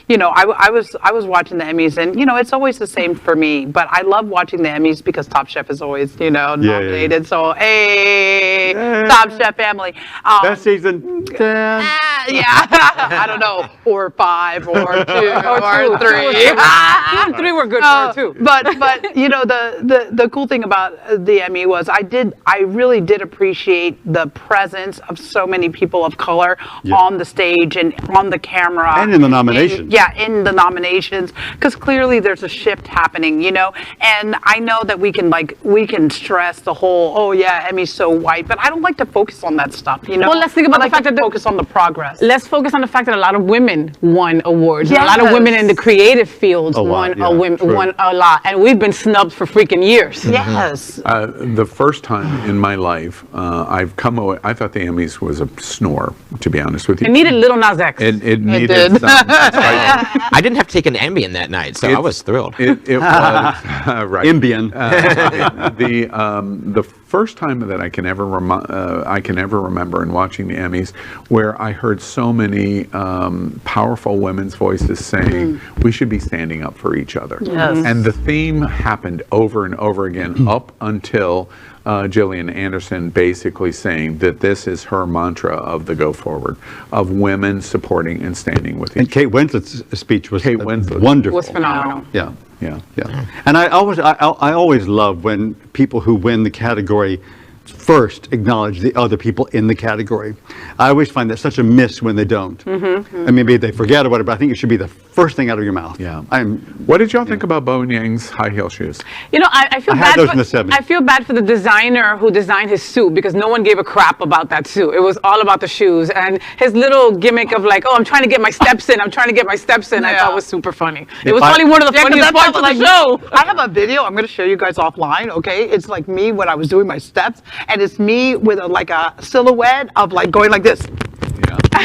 you know, I was watching the Emmys, and you know, it's always the same for me. But I love watching the Emmys because Top Chef is always, you know, Yeah, nominated. So hey, Top Chef family. Best season 10. Yeah, I don't know, 4 or 5 or 2 or 3. 2 and 3 were good for her too. But you know, the cool thing about the Emmy was I really did appreciate the presence of so many people of color on the stage and on the camera And in the nominations. in the nominations, because clearly there's a shift happening, you know. And I know that we can stress the whole, oh yeah, Emmy's so white, but I don't like to focus on that stuff, you know. Well, let's think about I like the fact to that focus on the progress. Let's focus on the fact that a lot of women won awards. Yes. A lot of women in the creative fields A lot, won true. won a lot, and we've been snubbed for freaking years. Yes. The first time in my life, I've come away. I thought the Emmys was a snore, to be honest with you. It needed Little Nas X. It needed did. some. I didn't have to take an Ambien that night, so I was thrilled. It was right. Ambien. The first time that I can ever remember in watching the Emmys, where I heard so many powerful women's voices saying we should be standing up for each other. Yes. And the theme happened over and over again up until Gillian Anderson basically saying that this is her mantra of the go forward, of women supporting and standing with And each Kate Winslet's speech was Kate Winslet. wonderful. was phenomenal. Yeah. Yeah. And I always love when people who win the category first acknowledge the other people in the category. I always find that such a miss when they don't. I mean, maybe they forget or whatever, but I think it should be the first thing out of your mouth. Yeah. I'm What did y'all think about Bowen Yang's high heel shoes? You know, I feel I bad. had those in the 70s. I feel bad for the designer who designed his suit because no one gave a crap about that suit. It was all about the shoes, and his little gimmick of like, oh, I'm trying to get my steps in. I'm trying to get my steps in. I thought was super funny. It was probably one of the Yeah, 'cause funniest that's parts of how, the show. I have a video I'm going to show you guys offline, okay? It's like me when I was doing my steps, and it's me with like a silhouette of like going like this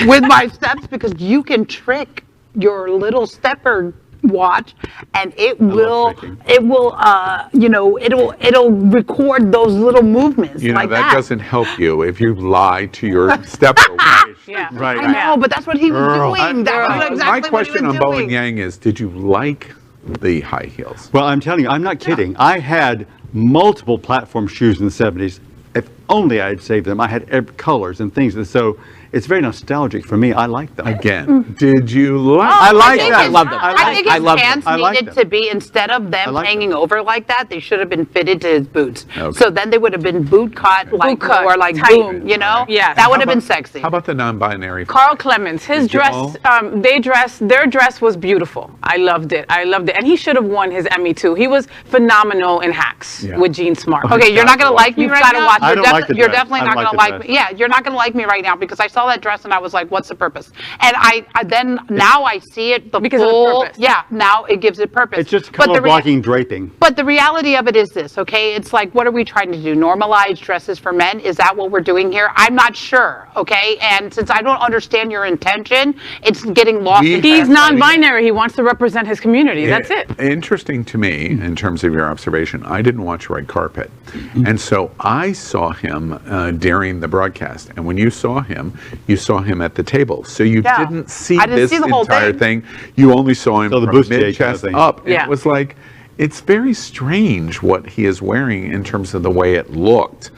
with my steps, because you can trick your little stepper watch and it'll record those little movements like that doesn't help you if you lie to your stepper watch. Right. I know, but that's what he was doing. That was exactly My what question he was on Bowen doing. Yang is, did you like the high heels? Well, I'm telling you, I'm not kidding. I had multiple platform shoes in the 70s. If only I had saved them. I had colors and things. And so it's very nostalgic for me. I like them. Again, did you like? I like think that. I love them. I think his love them. pants I like needed them. to be, instead of them like hanging them. over like that, they should have been fitted to his boots. Okay. So then they would have been boot cut, like, cut, or like tight. boom, you know? Yes. That would have been sexy. How about the non-binary? Carl Clemens, his Did you dress, all? their dress was beautiful. I loved it. And he should have won his Emmy too. He was phenomenal in Hacks Yeah. with Jean Smart. Okay, you're not gonna like me You've right gotta now. watch it. I don't like the You're dress. definitely I not don't gonna like the like me. dress. Yeah, you're not gonna like me right now because I saw that dress and I was like, what's the purpose? And I then now I see it Because of the full. purpose. Yeah, now it gives it purpose. It's just But the color rea- blocking draping. But the reality of it is this, okay? It's like, what are we trying to do? Normalize dresses for men? Is that what we're doing here? I'm not sure, okay? And since I don't understand your intention, it's getting lost in He's translation. non-binary. He wants to represent his community. That's it. Interesting to me, in terms of your observation, I didn't watch Red Carpet. And so I saw him during the broadcast. And when you saw him at the table. So you Yeah. didn't see I didn't this see the whole entire thing. thing. You only saw him So the from bustier kind of mid-chest thing. up. And Yeah. it was like, it's very strange what he is wearing in terms of the way it looked.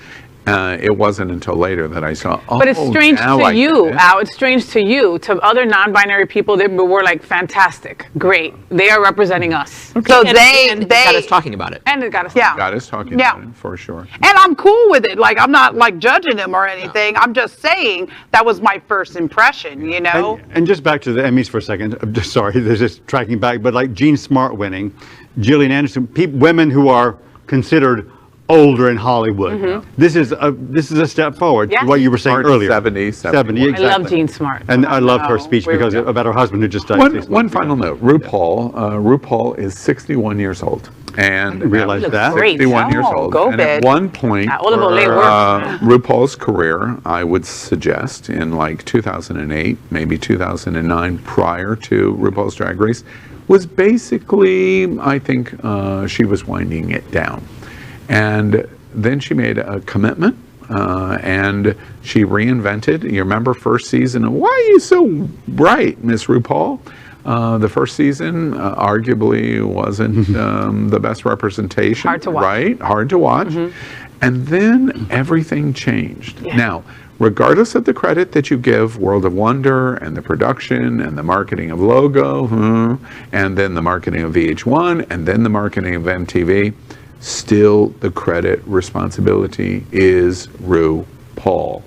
It wasn't until later that I saw, But it's strange now to I get you, it. Al. It's strange to you. To other non-binary people, they were like, fantastic, great. They are representing us. So And they got us talking about it. And it got us. yeah. God is talking Yeah. about it, for sure. And I'm cool with it. Like, I'm not like judging him or anything. I'm just saying that was my first impression, you know? And just back to the Emmys for a second. I'm just sorry, there's just tracking back, but like Jean Smart winning, Gillian Anderson, women who are considered older in Hollywood. This is a step forward. Yeah. What you were saying Smart, earlier. 70, 70, I exactly. love Jean Smart. And I love her Oh, speech where we because go. about her husband who just died. One final note. RuPaul is 61 years old. And Realize that. great. 61 years Oh, old. go and at big. one point, All of late work. RuPaul's career, I would suggest, in like 2008, maybe 2009, prior to RuPaul's Drag Race, was basically, I think, she was winding it down. And then she made a commitment. And she reinvented. You remember first season of Why Are You So Bright, Miss RuPaul? The first season arguably wasn't the best representation. Hard to watch. Right? Hard to watch. And then everything changed. Now, regardless of the credit that you give World of Wonder and the production and the marketing of Logo, and then the marketing of VH1, and then the marketing of MTV, still the credit responsibility is RuPaul.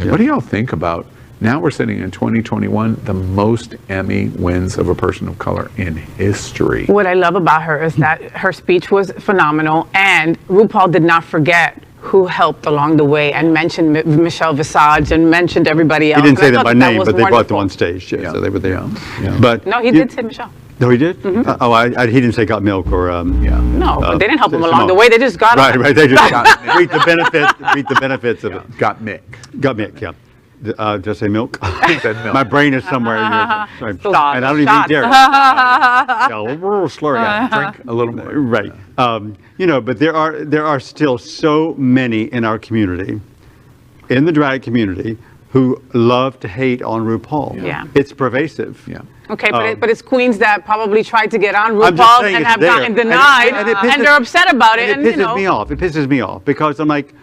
What do y'all think about, now we're sitting in 2021, the most Emmy wins of a person of color in history? What I love about her is that her speech was phenomenal, and RuPaul did not forget who helped along the way and mentioned Michelle Visage and mentioned everybody He else. didn't And I say them thought by that name, was but they brought them wonderful. on stage. Yeah, Yeah. so they were there. Yeah. But No, he did say Michelle. No, he did. He didn't say got milk or. No, but they didn't help him Simone. along the way. They just got Right, him. right. They just reap the benefits of it. Got Mick. Got milk, yeah. Did I say milk? Said milk. My brain is somewhere. Sorry. And I don't even Shots. eat dairy. Yeah, a little slurry. Yeah. Drink a little more. Right. But there are still so many in our community, in the drag community, who love to hate on RuPaul. Yeah. It's pervasive. Yeah. Okay, but it's queens that probably tried to get on I'm just RuPaul saying and it's have there. gotten And denied, it and, pisses- they're upset about it. And it pisses me off. It pisses me off because I'm like,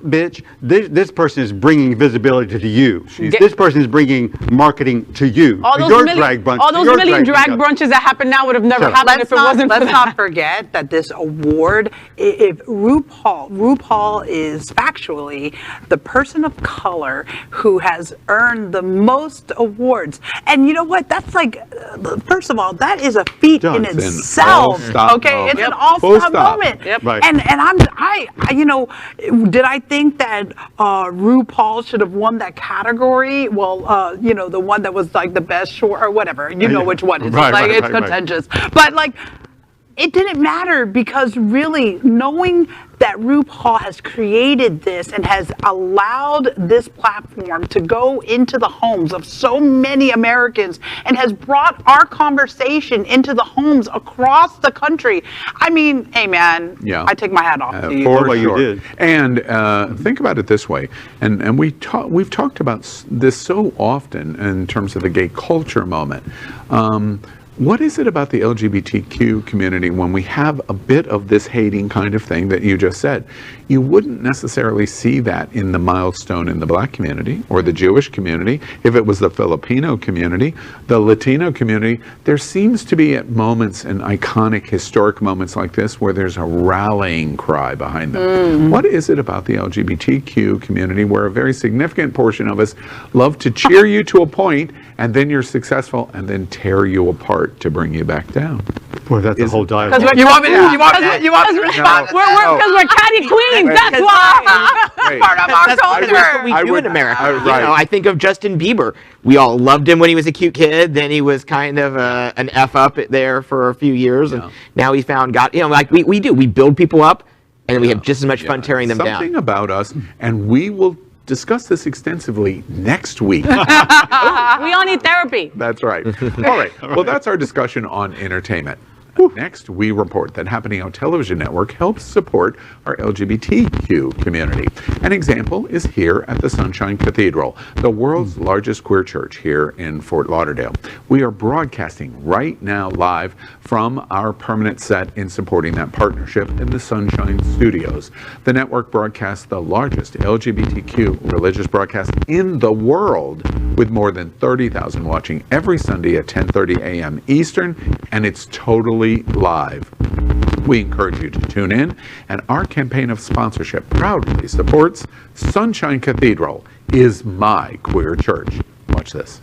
bitch, this person is bringing visibility to you. This person is bringing marketing to you. all to those your million, drag brunch. all to those your million drag brunch. brunches that happen now would have never Shut up. happened if it wasn't for let's that. not forget that this award, if RuPaul is factually the person of color who has earned the most awards. And you know what? That's like, first of all, that is a feat in It's an itself. all-stop Okay, moment. it's an Full all-stop stop. moment. Yep. Right. And did I think that RuPaul should have won that category? Well, the one that was like the best short or whatever. You know which one it is. Right, Like, right, it's right, right. contentious. But like, it didn't matter because really knowing that RuPaul has created this and has allowed this platform to go into the homes of so many Americans and has brought our conversation into the homes across the country. I mean, hey man, I take my hat off to you. For sure. You did. And think about it this way, and we've talked about this so often in terms of the gay culture moment. What is it about the LGBTQ community when we have a bit of this hating kind of thing that you just said? You wouldn't necessarily see that in the milestone in the Black community or the Jewish community. If it was the Filipino community, the Latino community, there seems to be at moments and iconic historic moments like this where there's a rallying cry behind them. What is it about the LGBTQ community where a very significant portion of us love to cheer you to a point and then you're successful and then tear you apart to bring you back down? Boy, that's a whole dialogue. You want me to respond? Because we're catty queens, that's why. Part of our That's what we do in America. You know, I think of Justin Bieber. We all loved him when he was a cute kid. Then he was kind of an F up there for a few years, and now he found God. You know, like we do. We build people up, and then we have just as much fun tearing them down. Something about us, and we will discuss this extensively next week. We all need therapy. That's right. All right. Well, that's our discussion on entertainment. Next, we report that Happening Out Television Network helps support our LGBTQ community. An example is here at the Sunshine Cathedral, the world's largest queer church here in Fort Lauderdale. We are broadcasting right now live from our permanent set in supporting that partnership in the Sunshine Studios. The network broadcasts the largest LGBTQ religious broadcast in the world, with more than 30,000 watching every Sunday at 10:30 a.m. Eastern, and it's totally live. We encourage you to tune in, and our campaign of sponsorship proudly supports Sunshine Cathedral is my queer church. Watch this.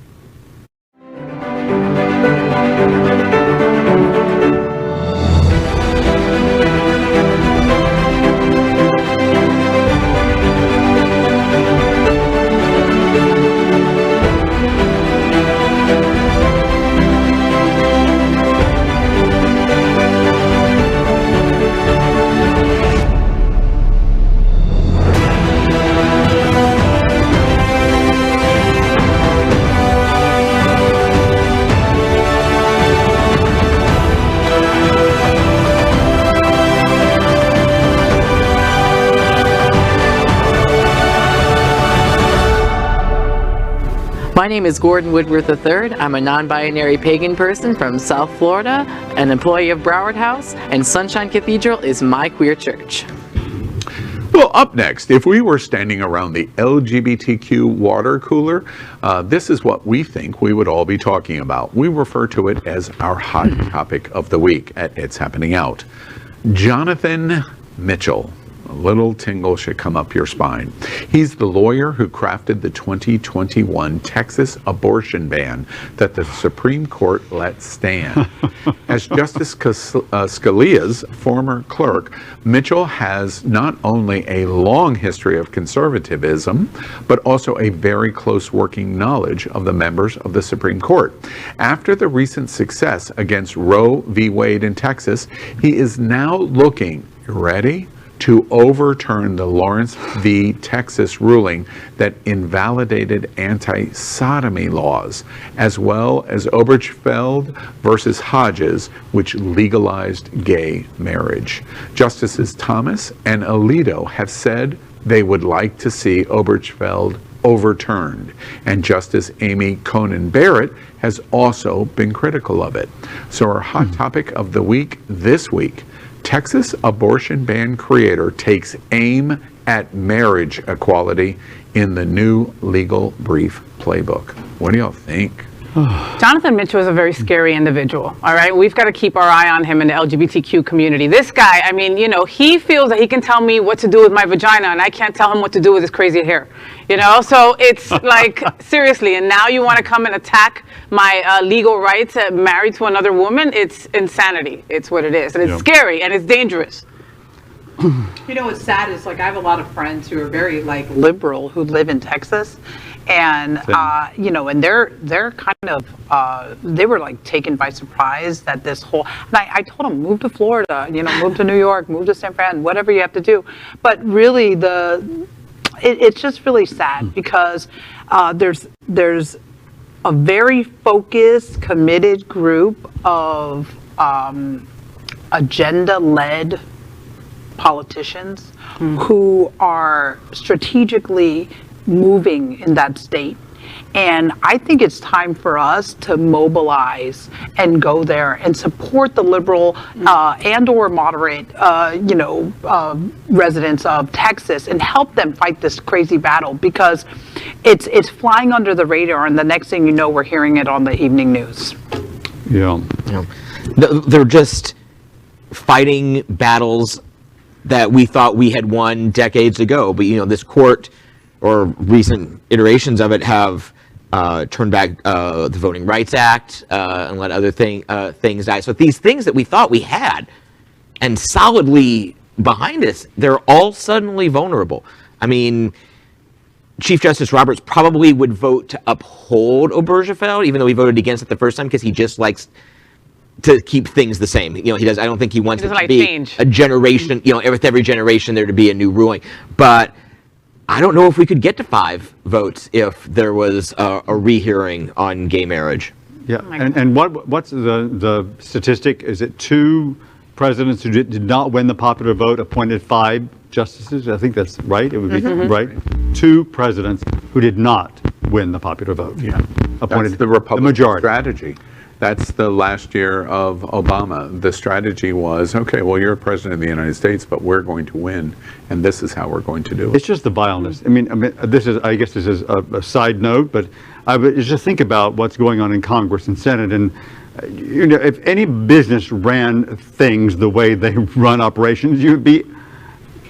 My name is Gordon Woodworth III. I'm a non-binary pagan person from South Florida, an employee of Broward House, and Sunshine Cathedral is my queer church. Well, up next, if we were standing around the LGBTQ water cooler, this is what we think we would all be talking about. We refer to it as our hot topic of the week at It's Happening Out. Jonathan Mitchell. A little tingle should come up your spine. He's the lawyer who crafted the 2021 Texas abortion ban that the Supreme Court let stand. As Justice Scalia's former clerk, Mitchell has not only a long history of conservatism, but also a very close working knowledge of the members of the Supreme Court. After the recent success against Roe v. Wade in Texas, he is now looking, you ready? To overturn the Lawrence v. Texas ruling that invalidated anti-sodomy laws, as well as Obergefell versus Hodges, which legalized gay marriage. Justices Thomas and Alito have said they would like to see Obergefell overturned, and Justice Amy Coney Barrett has also been critical of it. So our hot topic of the week this week: Texas abortion ban creator takes aim at marriage equality in the new legal brief playbook. What do y'all think? Jonathan Mitchell is a very scary individual, all right? We've got to keep our eye on him in the LGBTQ community. This guy, I mean, you know, he feels that he can tell me what to do with my vagina, and I can't tell him what to do with his crazy hair, you know? So it's like, seriously, and now you want to come and attack my legal rights at married to another woman? It's insanity. It's what it is. And it's scary, and it's dangerous. You know what's sad is like I have a lot of friends who are very like liberal who live in Texas, and you know, and they're kind of they were like taken by surprise that this whole. And I told them move to Florida, you know, move to New York, move to San Fran, whatever you have to do. But really, it's just really sad because there's a very focused, committed group of agenda-led politicians who are strategically moving in that state. And I think it's time for us to mobilize and go there and support the liberal and or moderate, you know, residents of Texas and help them fight this crazy battle, because it's flying under the radar, and the next thing you know, we're hearing it on the evening news. Yeah. They're just fighting battles that we thought we had won decades ago, but you know, this court or recent iterations of it have turned back the Voting Rights Act and let other things die. So these things that we thought we had and solidly behind us, they're all suddenly vulnerable. I mean, Chief Justice Roberts probably would vote to uphold Obergefell, even though he voted against it the first time, because he just likes to keep things the same. You know, he does. I don't think he wants it to be change. A generation. You know, with every generation there to be a new ruling. But I don't know if we could get to 5 votes if there was a rehearing on gay marriage. Yeah, and what's the statistic? Is it 2 presidents who did not win the popular vote appointed 5 justices? I think that's right. It would be right. 2 presidents who did not win the popular vote. Yeah, appointed that's the Republican majority strategy. That's the last year of Obama. The strategy was, okay, well, you're president of the United States, but we're going to win, and this is how we're going to do it. It's just the vileness. I mean, this is, I guess this is a side note, but I would just think about what's going on in Congress and Senate, and you know, if any business ran things the way they run operations, you'd be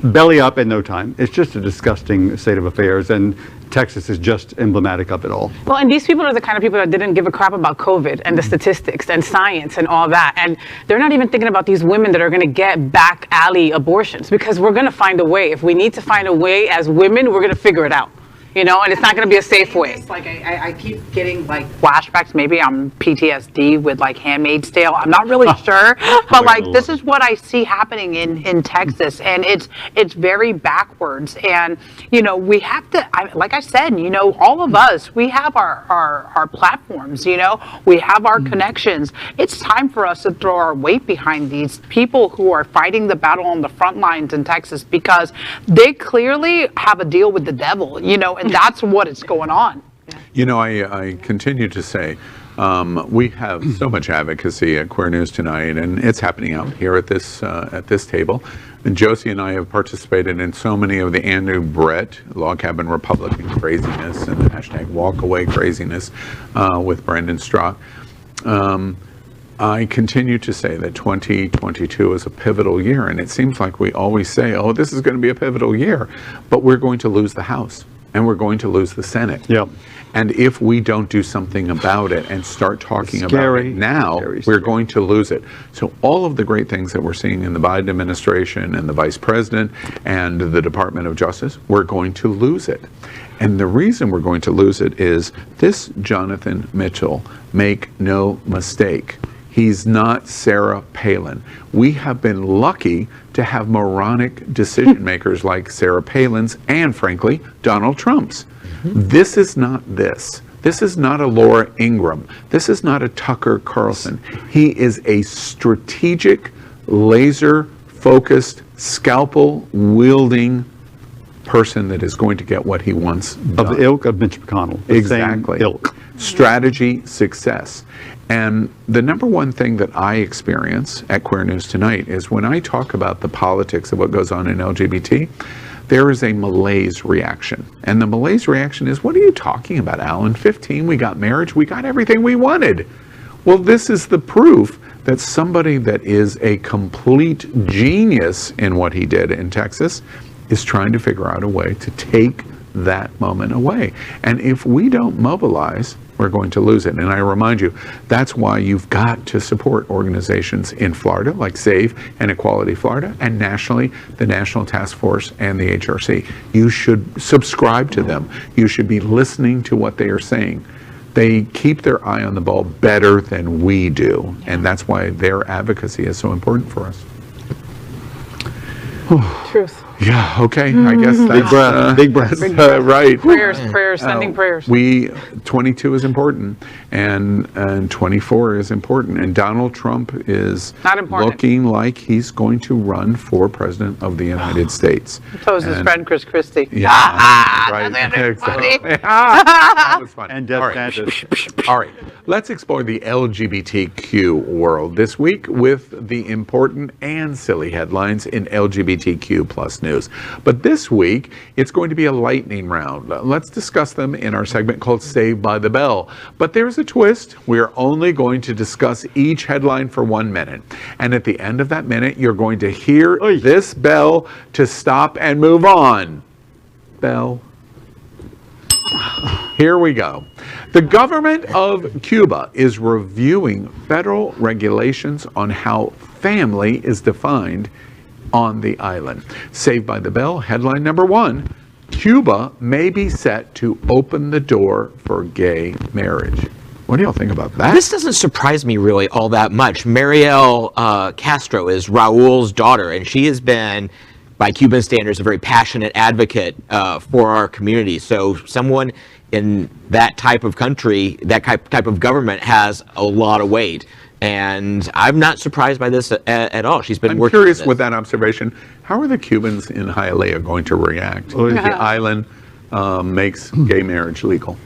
belly up in no time. It's just a disgusting state of affairs, and Texas is just emblematic of it all. Well, and these people are the kind of people that didn't give a crap about COVID and the statistics and science and all that. And they're not even thinking about these women that are going to get back alley abortions, because we're going to find a way. If we need to find a way as women, we're going to figure it out. You know, and it's not going to be a safe way. It's like I keep getting like flashbacks. Maybe I'm PTSD with like Handmaid's Tale. I'm not really sure, but like this is what I see happening in Texas, and it's very backwards. And you know, we have to, like I said, you know, all of us, we have our platforms. You know, we have our connections. It's time for us to throw our weight behind these people who are fighting the battle on the front lines in Texas, because they clearly have a deal with the devil. You know. And that's what is going on. You know, I continue to say, we have so much advocacy at Queer News Tonight, and it's happening out here at this table. And Josie and I have participated in so many of the Andrew Brett Log Cabin Republican craziness and the hashtag walkaway craziness with Brendan Strzok. I continue to say that 2022 is a pivotal year, and it seems like we always say, oh, this is going to be a pivotal year, but we're going to lose the House. And we're going to lose the Senate. Yep. And if we don't do something about it and start talking about it now, we're going to lose it. So all of the great things that we're seeing in the Biden administration and the Vice President and the Department of Justice, we're going to lose it. And the reason we're going to lose it is this Jonathan Mitchell, make no mistake, he's not Sarah Palin. We have been lucky to have moronic decision makers like Sarah Palin's and, frankly, Donald Trump's. This is not this. This is not a Laura Ingraham. This is not a Tucker Carlson. He is a strategic, laser-focused, scalpel-wielding person that is going to get what he wants done. Of the ilk of Mitch McConnell. Exactly. Ilk. Strategy, success. And the number one thing that I experience at Queer News Tonight is when I talk about the politics of what goes on in LGBT, there is a malaise reaction. And the malaise reaction is, what are you talking about, Al? In 15, we got marriage, we got everything we wanted. Well, this is the proof that somebody that is a complete genius in what he did in Texas is trying to figure out a way to take that moment away. And if we don't mobilize, we're going to lose it. And I remind you, that's why you've got to support organizations in Florida like SAVE and Equality Florida, and nationally, the National Task Force and the HRC. You should subscribe to them. You should be listening to what they are saying. They keep their eye on the ball better than we do, and that's why their advocacy is so important for us. Truth. Yeah, okay, I guess that's Big breath. right. Prayers, sending prayers. 22 is important, and 24 is important, and Donald Trump is Not important. looking like he's going to run for president of the United States. So is his friend Chris Christie. Yeah, right. Exactly. funny. That was fun. And Jeff All right. Santis. All right, let's explore the LGBTQ world this week with the important and silly headlines in LGBTQ plus news. But this week, it's going to be a lightning round. Let's discuss them in our segment called Saved by the Bell. But there's a twist. We're only going to discuss each headline for 1 minute. And at the end of that minute, you're going to hear this bell to stop and move on. Bell. Here we go. The government of Cuba is reviewing federal regulations on how family is defined on the island. Saved by the Bell, headline number 1, Cuba may be set to open the door for gay marriage. What do y'all think about that? This doesn't surprise me really all that much. Mariel Castro is Raul's daughter, and she has been, by Cuban standards, a very passionate advocate for our community. So someone in that type of country, that type of government has a lot of weight. And I'm not surprised by this at all. She's been I'm working curious on with that observation. How are the Cubans in Hialeah going to react if the island makes gay marriage legal?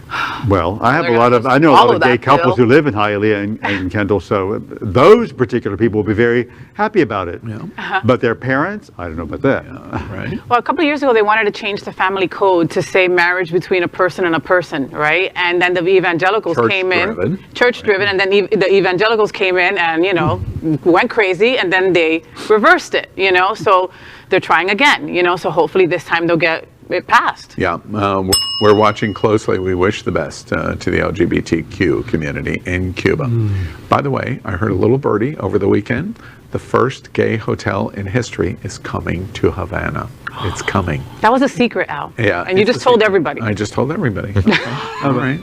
Well, I know a lot of gay that couples bill. who live in Hialeah and Kendall, so those particular people will be very happy about it. Yeah. But their parents, I don't know about that. Right. Well, a couple of years ago, they wanted to change the family code to say marriage between a person and a person, right? And then the evangelicals came in, church-driven, and then the evangelicals came in and, went crazy, and then they reversed it, So they're trying again, So hopefully this time they'll get it passed. Yeah, we're watching closely. We wish the best to the LGBTQ community in Cuba. By the way, I heard a little birdie over the weekend. The first gay hotel in history is coming to Havana. It's coming. That was a secret, Al. Yeah. And you just told everybody. I just told everybody. Okay. All right.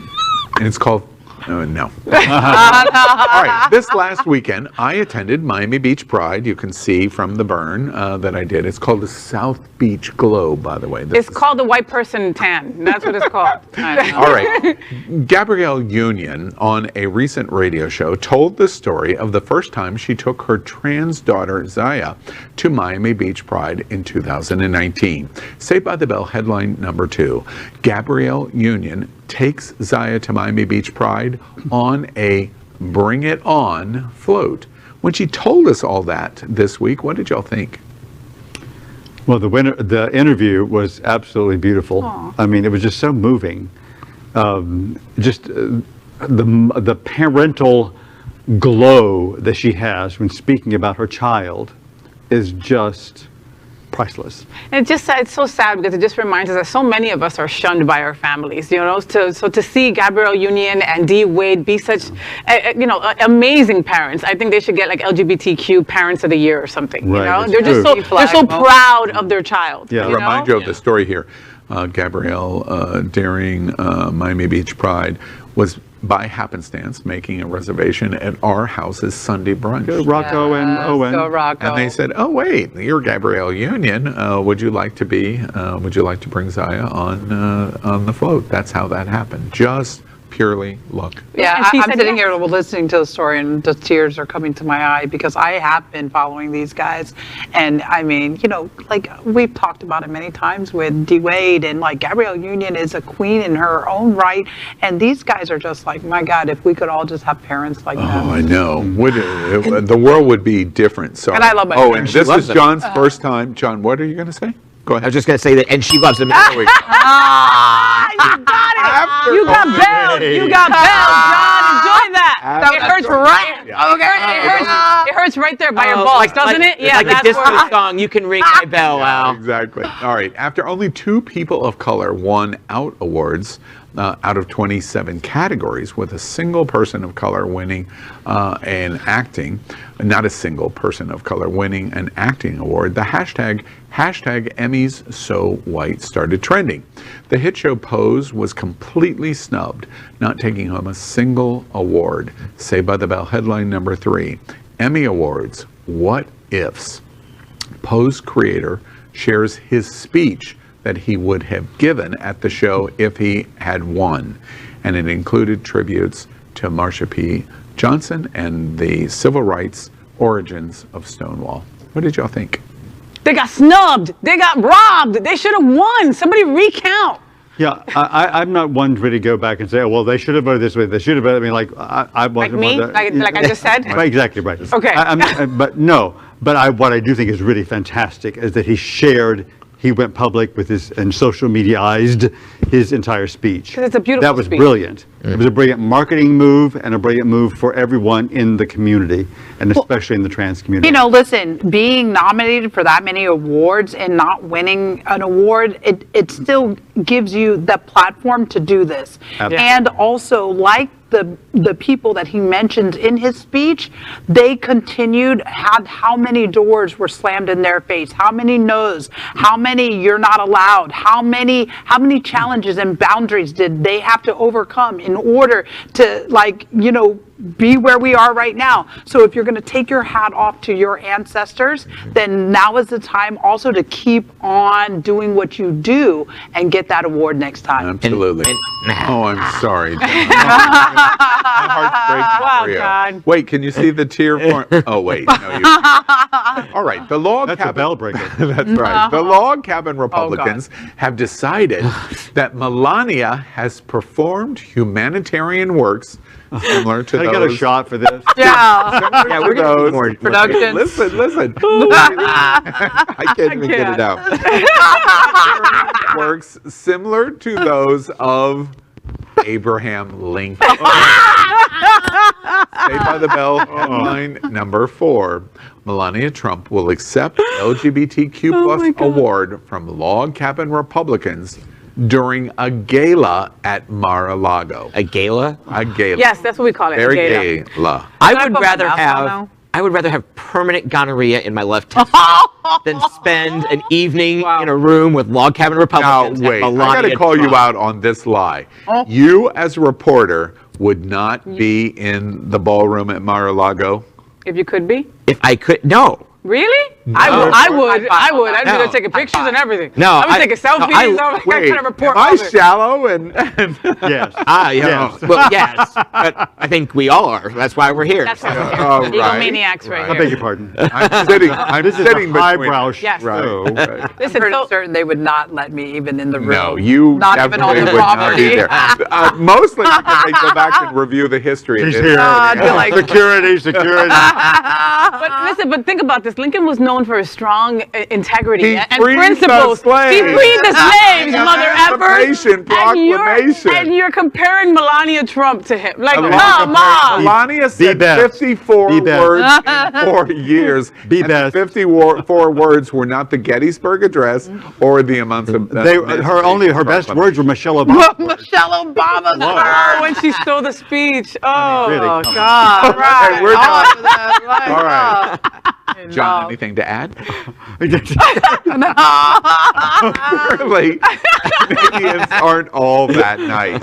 And it's called no. All right. This last weekend, I attended Miami Beach Pride. You can see from the burn that I did. It's called the South Beach Glow, by the way. It's called the white person tan. That's what it's called. All right. Gabrielle Union, on a recent radio show, told the story of the first time she took her trans daughter, Zaya, to Miami Beach Pride in 2019. Saved by the Bell, headline number 2. Gabrielle Union takes Zaya to Miami Beach Pride on a Bring It On float. When she told us all that this week, what did y'all think? Well, the interview was absolutely beautiful. Aww. I mean, it was just so moving. The parental glow that she has when speaking about her child is just priceless. And it's so sad because it just reminds us that so many of us are shunned by our families, So to see Gabrielle Union and Dee Wade be such, amazing parents, I think they should get like LGBTQ Parents of the Year or something. Right, They're just they're so proud of their child. Yeah. I'll remind you of the story here. Gabrielle, during Miami Beach Pride, was by happenstance making a reservation at our house's Sunday brunch. Go Rocco and Owen. Go Rocco. And they said, "Oh wait, you're Gabrielle Union. Would you like to bring Zaya on the float?" That's how that happened. Just purely luck. Yeah, And she I'm said sitting yes. here listening to the story, and the tears are coming to my eye because I have been following these guys, and I mean, like we've talked about it many times with D Wade, and like Gabrielle Union is a queen in her own right, and these guys are just like, my God, if we could all just have parents like that. Oh, I know. The world would be different. So. And I love my and parents. this She is loves John's first time. John, what are you going to say? Go I ahead. was just going to say that, and she loves him. You got Belle. You got Belle, John. Enjoy that. It hurts right. Okay. It hurts right there by your balls, doesn't it? Yeah, like a disco song. You can ring my bell. Wow. Exactly. All right. After only 2 people of color won out awards out of 27 categories, with a single person of color winning an acting, not a single person of color winning an acting award, the hashtag Emmys So White started trending. The hit show Pose was completely snubbed, not taking home a single award. Saved by the Bell headline number 3, Emmy Awards, What Ifs? Pose creator shares his speech that he would have given at the show if he had won, and it included tributes to Marsha P. Johnson and the civil rights origins of Stonewall. What did y'all think? They got snubbed. They got robbed. They should have won. Somebody recount. Yeah, I'm not one to really go back and say, oh, well, they should have voted this way. They should have voted. I mean, I like me, like I just said. Right, exactly right. Okay. But no. But what I do think is really fantastic is that he went public with and social mediaized his entire speech. Because it's a beautiful That was speech. brilliant. It was a brilliant marketing move and a brilliant move for everyone in the community, and especially in the trans community. You know, listen, being nominated for that many awards and not winning an award, it still gives you the platform to do this. Absolutely. And also, like the people that he mentioned in his speech, they continued, had how many doors were slammed in their face, how many no's, how many you're not allowed, how many challenges and boundaries did they have to overcome in order to, like, you know, be where we are right now. So if you're going to take your hat off to your ancestors, then now is the time also to keep on doing what you do and get that award next time. Absolutely. Oh, I'm sorry. My heart's breaking for you. God. Wait, can you see the tear form? Oh, wait. No, you All right. The log That's cabin. a bell breaker. That's right. The log cabin Republicans have decided that Melania has performed humanitarian works similar to I those. got a shot for this. Yeah, we're going to more Production. Listen. I can't even get it out. Works similar to those of Abraham Lincoln. Saved by the Bell headline number 4. Melania Trump will accept LGBTQ plus award from log cabin Republicans during a gala at Mar-a-Lago. A gala? A gala. Yes, that's what we call it. Very gala. gala. I Can I would put my rather mouth on have. now? I would rather have permanent gonorrhea in my left test than spend an evening in a room with log cabin Now, Republicans. wait, and I got to Melania call you Trump. out on this lie. You, as a reporter, would not be in the ballroom at Mar-a-Lago? If you could be. If I could, no. Really? No. I would. I'd be No. there taking pictures and everything. No, I would take a selfie. I Wait, kind of report. am I others. shallow and Yes. Yeah. Well, yes. But I think we all are. That's why we're here. That's right. All right. Egomaniacs right I here. beg your pardon. I'm sitting This is between a highbrow Yes. show. Right. I'm Listen, pretty so, certain they would not let me even in the room. No, you Not even on definitely the would not be property. there. Mostly because they go back and review the history. She's It- here. I'd be like- Security. but listen, but think about this. Lincoln was known for his strong integrity He and freed the principles. slaves. He freed the slaves, mother Emancipation Proclamation. And you're comparing Melania Trump to him. Like, Melania come on. Melania said best. 54 Be best. words in 4 years. Be and the best. 54 words were not the Gettysburg Address or the Emancipation. Her best words were Michelle Obama. Michelle Obama's Oh, when she stole the speech. Oh, Really, come on. God. Right, we're done. All All right. John, anything to add? Apparently, Canadians aren't all that nice.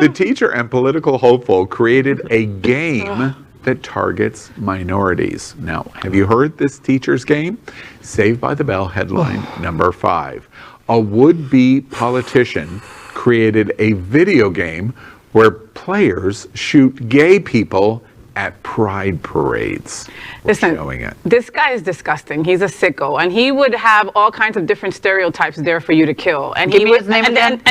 The teacher and political hopeful created a game that targets minorities. Now, have you heard this teacher's game? Saved by the Bell headline number 5. A would-be politician created a video game where players shoot gay people at pride parades. We're Listen, showing it. this guy is disgusting. He's a sicko, and he would have all kinds of different stereotypes there for you to kill. And Give he me would, his name and again.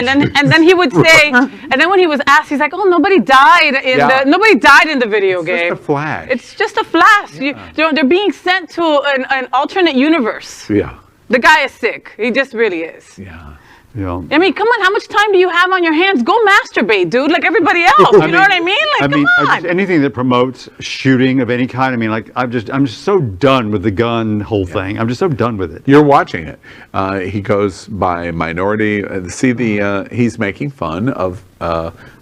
then he would say, and then when he was asked, he's like, "Oh, nobody died in nobody died in the video game. Just a flash. It's just a flash. They're being sent to an alternate universe. Yeah. The guy is sick. He just really is. Yeah. Yeah. I mean, come on, how much time do you have on your hands? Go masturbate, dude, like everybody else. You know what I mean? Like, come on. Just anything that promotes shooting of any kind. I mean, like, I'm just so done with the gun whole thing. I'm just so done with it. You're watching it. He goes by minority. He's making fun of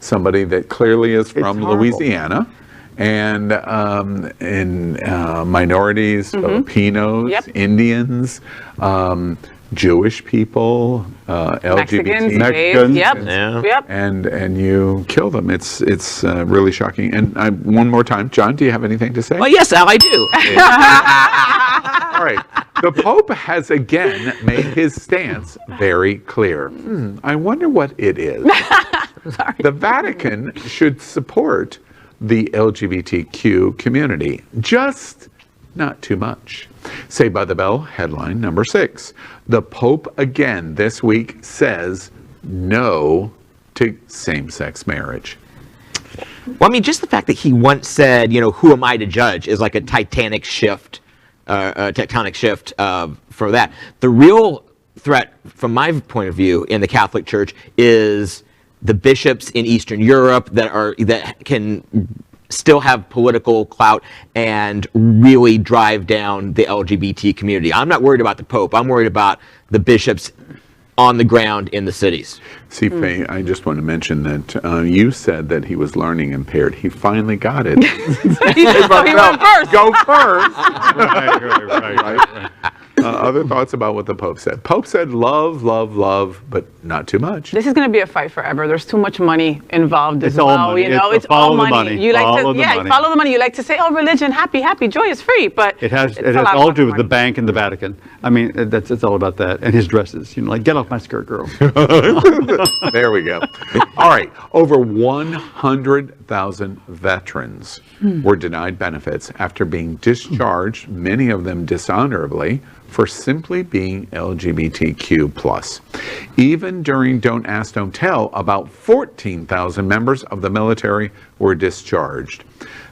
somebody that clearly is from Louisiana. And minorities, Filipinos, Indians, Jewish people, LGBT, Mexicans, yep. and you kill them. It's really shocking. And one more time, John, do you have anything to say? Well, yes, Al, I do. All right. The Pope has again made his stance very clear. I wonder what it is. Sorry. The Vatican should support the LGBTQ community, just not too much. Saved by the Bell headline number 6. The Pope again this week says no to same-sex marriage. Well, I mean, just the fact that he once said, who am I to judge, is like a tectonic shift for that. The real threat, from my point of view, in the Catholic Church is the bishops in Eastern Europe that can still have political clout and really drive down the LGBT community. I'm not worried about the Pope. I'm worried about the bishops on the ground in the cities. See, Faye, I just want to mention that you said that he was learning impaired. He finally got it. He went first. Go first. Right. Other thoughts about what the Pope said? Pope said love, love, love, but not too much. This is going to be a fight forever. There's too much money involved as It's all well. money. It's Follow all the money. money. You like Follow to, the money. follow the money. You like to say, oh, religion, happy, joy is free, but It has it's a lot all of to do with the money. bank and the Vatican. I mean, it's all about that. And his dresses. Like, get off my skirt, girl. There we go. All right. Over 100,000 veterans were denied benefits after being discharged, many of them dishonorably, for simply being LGBTQ+. Even during Don't Ask, Don't Tell, about 14,000 members of the military were discharged.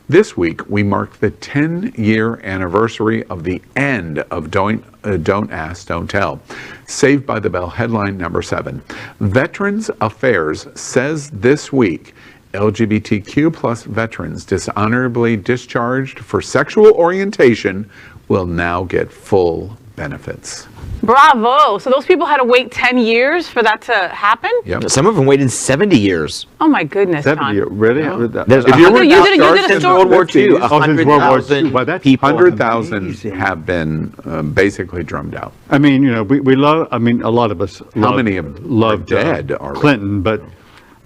This week, we mark the 10-year anniversary of the end of Don't Ask, Don't Tell. Saved by the Bell headline number 7. Veterans Affairs says this week, LGBTQ+ veterans dishonorably discharged for sexual orientation will now get full benefits. Bravo. So those people had to wait 10 years for that to happen? Yep. Some of them waited 70 years. Oh my goodness, 70, John. really? There's You did a since story. World War II, Oh, since World War II. 100,000 Wow, that's people. 100,000 Amazing. have been basically drummed out. I mean, we love, a lot of us many of them loved are dead already? Clinton, but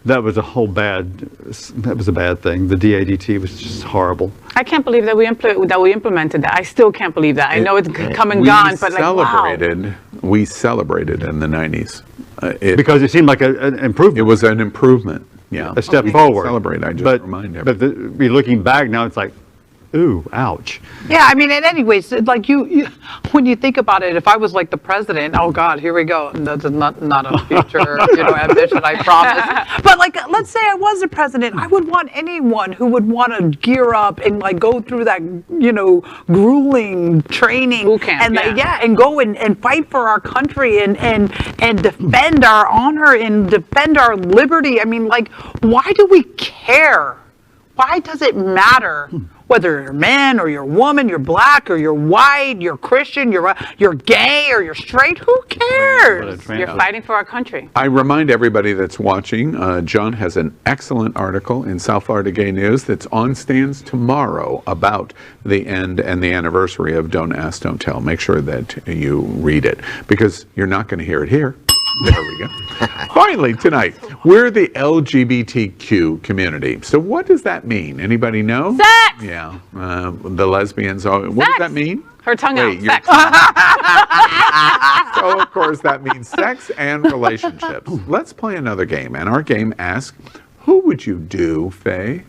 that was a bad thing. The DADT was just horrible. I can't believe that we implemented that. I still can't believe that. I know it's come and gone, but like, wow. We celebrated in the 90s. Because it seemed like an improvement. It was an improvement. Yeah. A step We forward. Celebrate. I just but, remind everybody. But looking back now, it's like, ooh, ouch. Yeah, I mean, and anyways, like you, when you think about it, if I was like the president, oh God, here we go. That's not a future, ambition, I promise. But like, let's say I was the president, I would want anyone who would want to gear up and like go through that, grueling training Boot camp, and yeah. and go and fight for our country and defend our honor and defend our liberty. I mean, like, why do we care? Why does it matter? Whether you're a man or you're a woman, you're black or you're white, you're Christian, you're gay or you're straight, who cares? You're fighting for our country. I remind everybody that's watching, John has an excellent article in South Florida Gay News that's on stands tomorrow about the end and the anniversary of Don't Ask, Don't Tell. Make sure that you read it because you're not going to hear it here. There we go. Finally, tonight, we're the LGBTQ community. So what does that mean? Anybody know? Sex! Yeah. The lesbians are. What does that mean? Her tongue out. you're- Sex. So, of course, that means sex and relationships. Let's play another game. And our game asks, who would you do, Faye?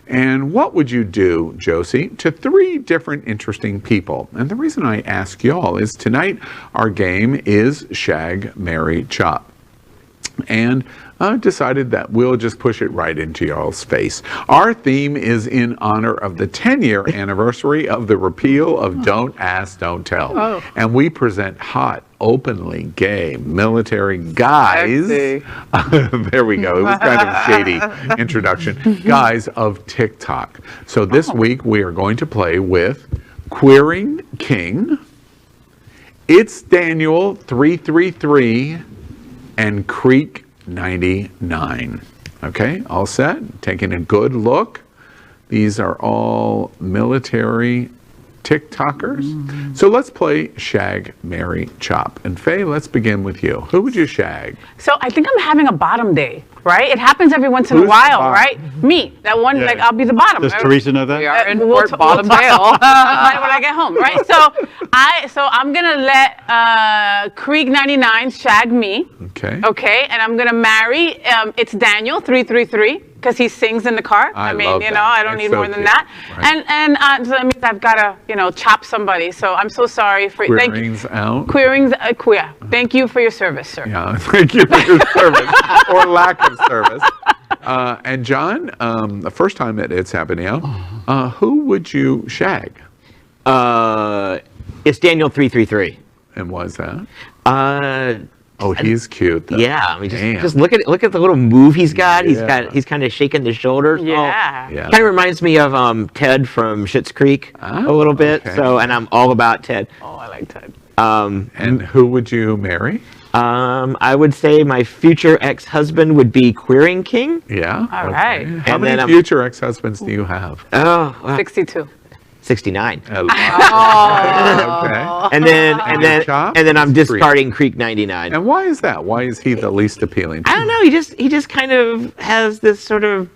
And what would you do, Josie, to 3 different interesting people? And the reason I ask y'all is tonight our game is Shag, Marry, Chop. And decided that we'll just push it right into y'all's face. Our theme is in honor of the 10-year anniversary of the repeal of Don't Ask, Don't Tell. And we present hot, openly gay military guys. There we go. It was kind of a shady introduction. Guys of TikTok. So this week we are going to play with Queering King, It's Daniel 333, and Creek 99. Okay, all set? Taking a good look. These are all military TikTokers. So let's play Shag, Marry, Chop. And Faye, let's begin with you. Who would you shag? So I think I'm having a bottom day, right? It happens every once in a while, right? Me, that one, like I'll be the bottom. Does Teresa know that? We are in We'll Fort Bottom Dale. when I get home, right? So I'm gonna let Creek 99 shag me. Okay. Okay, and I'm gonna marry. It's Daniel 333 because he sings in the car. I mean, love you know, that. I don't It's need so more than cute. that. Right. And so that means I've gotta, chop somebody. So I'm so sorry for thank you. Queering's out. Queering's queer. Thank you for your service, sir. Yeah, thank you for your service or lack of service. And John, the first time that it's happening now, who would you shag? It's Daniel 333. And why is that? Uh, Oh, he's cute. Though. yeah. I mean, Damn. just look at the little move he's got. Yeah. He's kind of shaking the shoulders. Yeah. Yeah. Kind of reminds me of Ted from Schitt's Creek a little bit. okay. So, and I'm all about Ted. Oh, I like Ted. And who would you marry? I would say my future ex-husband would be Queering King. Yeah. All right. How And many then future ex-husbands do you have? Oh, 62. 69. Okay. And then I'm discarding Creek 99. And why is that? Why is he the least appealing? I don't know. He just kind of has this sort of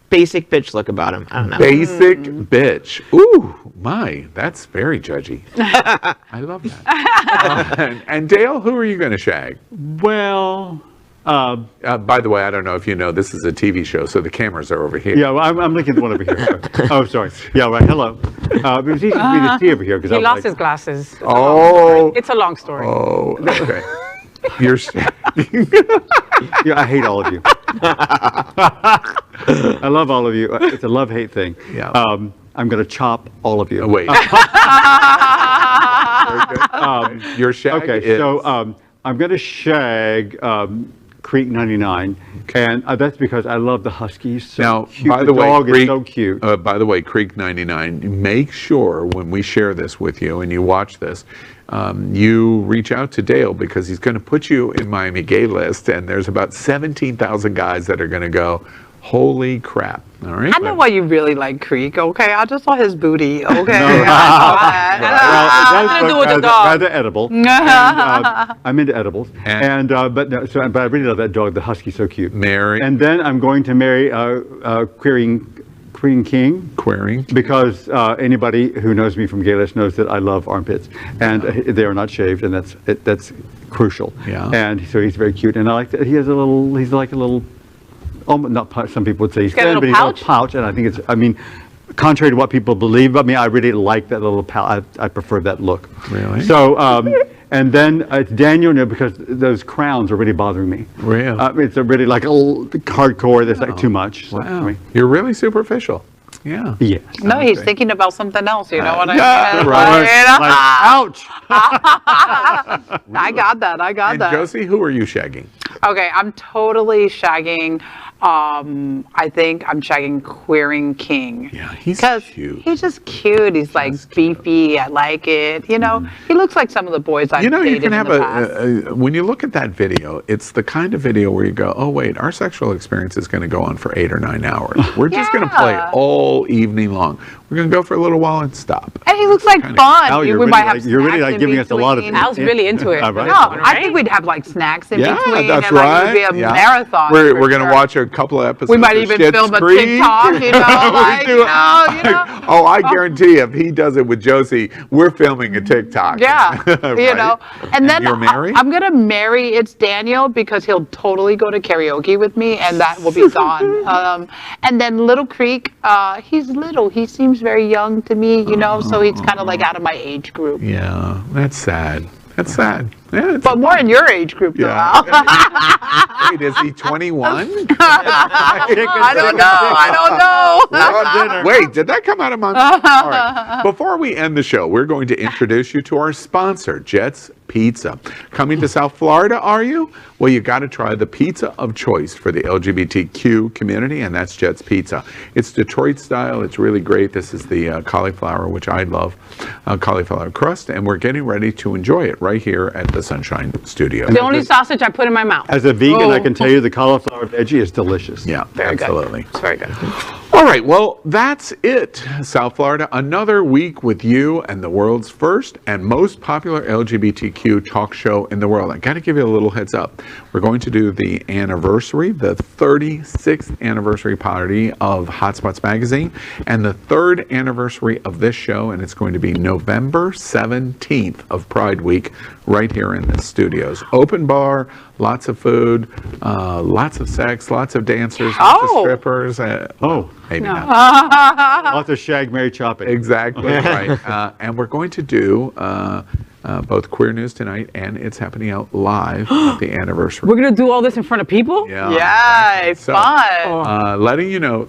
basic bitch look about him. I don't know. Basic bitch. Ooh, my, that's very judgy. I love that. And Dale, who are you going to shag? Well, by the way, I don't know if you know, this is a TV show, so the cameras are over here. yeah, well, I'm looking at the one over here. Oh, sorry. Yeah, right. Hello. It was easy for me to see over here because He lost his glasses. Oh. It's a long story. Oh, okay. You're shagging. Yeah, I hate all of you. I love all of you. It's a love-hate thing. Yeah. I'm going to chop all of you. Oh, wait. Very good. Your shag Okay, is... so I'm going to shag Creek 99, and that's because I love the Huskies. So Now, cute. by the way, dog Creek, is so cute. By the way, Creek 99, make sure when we share this with you and you watch this, you reach out to Dale because he's going to put you in Miami Gay List, and there's about 17,000 guys that are going to go, holy crap. All right. I know why you really like Creek, okay? I just saw his booty, okay? No. Nothing to do with the dog. Rather edible. And, I'm into edibles, but I really love that dog. The husky's so cute. Marry. And then I'm going to marry Queering King. Queering. Because anybody who knows me from Gay List knows that I love armpits, and they are not shaved, and that's crucial. Yeah. And so he's very cute, and I like that he has a little. He's like a little. Not pouch. Some people would say he's got a thin, little but he's got pouch? a pouch, and I think it's. I mean, contrary to what people believe about me, I really like that little pouch. I prefer that look. Really? So, and then it's Daniel, because those crowns are really bothering me. Really? It's a really like a little hardcore. That's like too much. So, Wow. for me. You're really superficial. Yeah. Yes. No, he's Okay. thinking about something else, you know what I yeah, mean? right. Like, ouch. I got that, I got And that. Josie, who are you shagging? Okay, I'm totally shagging, I think I'm shagging Queering King. Yeah, he's Because cute. he's just cute. He's like beefy. I like it. You know, he looks like some of the boys I've You know, you dated can in have the past. when you look at that video, it's the kind of video where you go, oh, wait, our sexual experience is going to go on for 8 or 9 hours. We're just going to play Yeah. all evening long. We're going to go for a little while and stop. And he looks like Kinda- fun. Al, you're we really might have like- you're really snacks like in giving us a lot of- between. I was really into it. All right. No, I think we'd have like snacks in Yeah, between. that's and like, right. It would be a Yeah. marathon. We're for going to sure. watch a couple of episodes. We might of even Schitt's film a Creek. TikTok, you know, like, you know. Oh, I guarantee if he does it with Josie, we're filming a TikTok. Yeah, Right? you know. And then you're married? I'm going to marry It's Daniel because he'll totally go to karaoke with me and that will be gone. And then Little Creek, he's little. He seems very young to me, you know, so he's kind of like out of my age group. Yeah, that's sad. That's sad. Yeah, But more in your age group, though. yeah. Wait, is he 21? I don't know. Wait, did that come out of my mouth? All right. Before we end the show, we're going to introduce you to our sponsor, Jet's Pizza. Coming to South Florida, are you? Well, you got to try the pizza of choice for the LGBTQ community, and that's Jet's Pizza. It's Detroit style. It's really great. This is the cauliflower, which I love, cauliflower crust, and we're getting ready to enjoy it right here at the Sunshine Studio. The only sausage I put in my mouth. As a vegan, I can tell you the cauliflower veggie is delicious. Yeah, Very absolutely. good. It's very good. All right, well, that's it, South Florida. Another week with you and the world's first and most popular LGBTQ talk show in the world. I got to give you a little heads up. We're going to do the anniversary, the 36th anniversary party of Hotspots Magazine, and the 3rd anniversary of this show, and it's going to be November 17th of Pride Week right here in the studios. Open bar, lots of food, lots of sex, lots of dancers, lots of strippers. Maybe not. Lots of Shag, Mary chopping. Exactly right. And we're going to do both Queer News Tonight and It's Happening Out live at the anniversary. We're going to do all this in front of people? Yeah, So, fun. letting you know,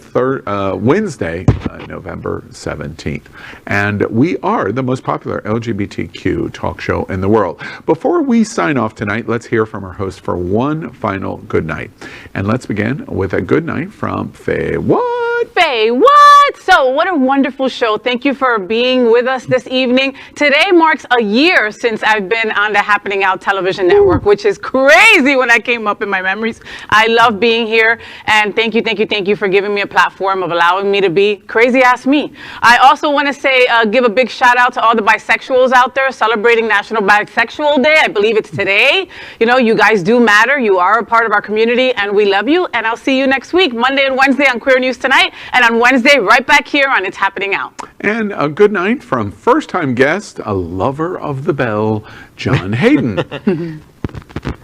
Wednesday, November 17th. And we are the most popular LGBTQ talk show in the world. Before we sign off tonight, let's hear from our host for one final good night. And let's begin with a good night from Faye What? Faye, what? So, what a wonderful show. Thank you for being with us this evening. Today marks a year since I've been on the Happening Out television network, which is crazy when I came up in my memories. I love being here, and thank you for giving me a platform of allowing me to be crazy ass me. I also want to say, give a big shout out to all the bisexuals out there celebrating National Bisexual Day. I believe it's today. You know, you guys do matter. You are a part of our community, and we love you. And I'll see you next week, Monday and Wednesday on Queer News Tonight, and on Wednesday right back here on It's Happening Out. And a good night from first-time guest, a lover of the bell, John Hayden.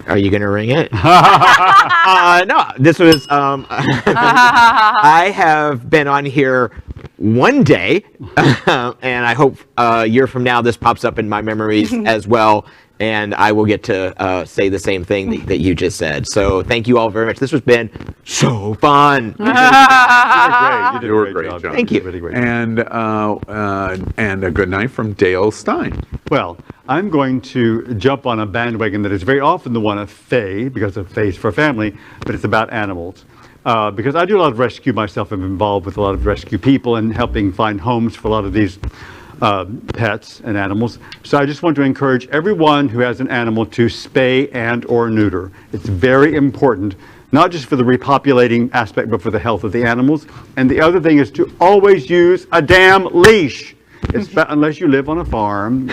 Are you gonna ring it? No, this was. I have been on here one day, and I hope a year from now this pops up in my memories as well, and I will get to say the same thing that you just said. So thank you all very much. This has been so fun. You did a great job. Thank you. Really great. And a good night from Dale Stein. Well, I'm going to jump on a bandwagon that is very often the one of Faye, because of Faye's for Family, but it's about animals. Because I do a lot of rescue myself. I'm involved with a lot of rescue people and helping find homes for a lot of these pets and animals. So I just want to encourage everyone who has an animal to spay and or neuter. It's very important, not just for the repopulating aspect, but for the health of the animals. And the other thing is to always use a damn leash. It's unless you live on a farm,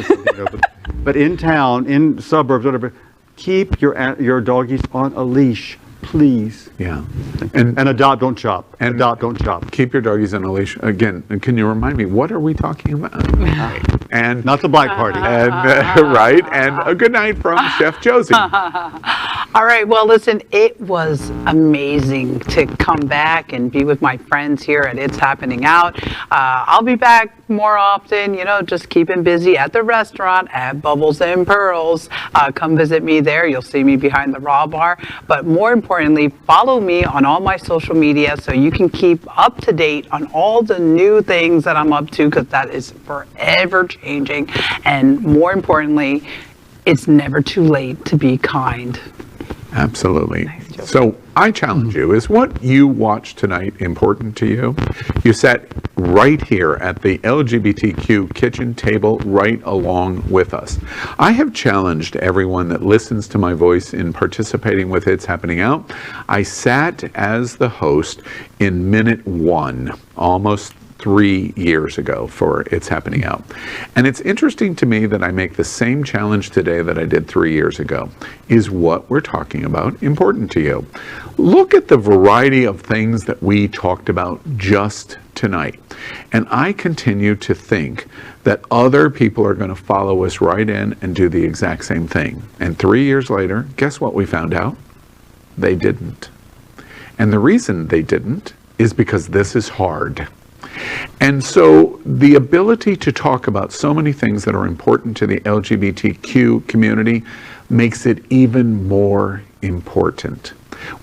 but in town, in suburbs, whatever, keep your doggies on a leash, please. Yeah. And adopt, don't chop. And adopt, don't chop. Keep your doggies on a leash. Again, can you remind me, what are we talking about? And not the black party. And right. And a good night from Chef Josie. All right. Well, listen, it was amazing to come back and be with my friends here at It's Happening Out. I'll be back more often, just keeping busy at the restaurant at Bubbles and Pearls. Come visit me there. You'll see me behind the raw bar. But more importantly, follow me on all my social media so you can keep up to date on all the new things that I'm up to, because that is forever changing. And more importantly, it's never too late to be kind. Absolutely. So I challenge you, is what you watched tonight important to you? You sat right here at the LGBTQ kitchen table right along with us. I have challenged everyone that listens to my voice in participating with It's Happening Out. I sat as the host in minute 1, almost 3 years ago for It's Happening Out. And it's interesting to me that I make the same challenge today that I did 3 years ago. Is what we're talking about important to you? Look at the variety of things that we talked about just tonight. And I continue to think that other people are going to follow us right in and do the exact same thing. And 3 years later, guess what we found out? They didn't. And the reason they didn't is because this is hard. And so the ability to talk about so many things that are important to the LGBTQ community makes it even more important.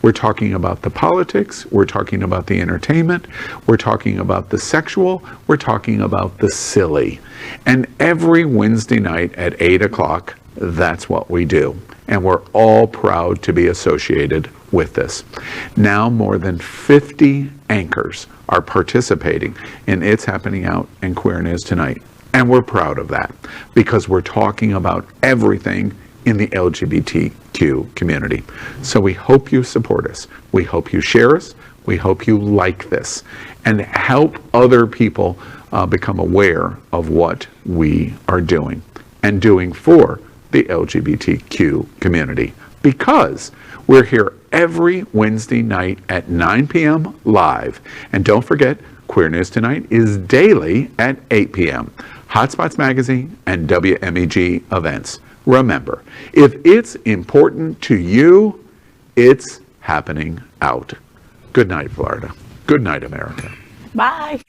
We're talking about the politics, we're talking about the entertainment, we're talking about the sexual, we're talking about the silly. And every Wednesday night at 8 o'clock, that's what we do. And we're all proud to be associated with this. Now more than 50 anchors are participating in It's Happening Out and Queer News Tonight. And we're proud of that because we're talking about everything in the LGBTQ community. So we hope you support us. We hope you share us. We hope you like this and help other people become aware of what we are doing and doing for the LGBTQ community, because we're here every Wednesday night at 9 p.m. live. And don't forget, Queer News Tonight is daily at 8 p.m. Hotspots Magazine and WMEG events. Remember, if it's important to you, it's happening out. Good night, Florida. Good night, America. Bye.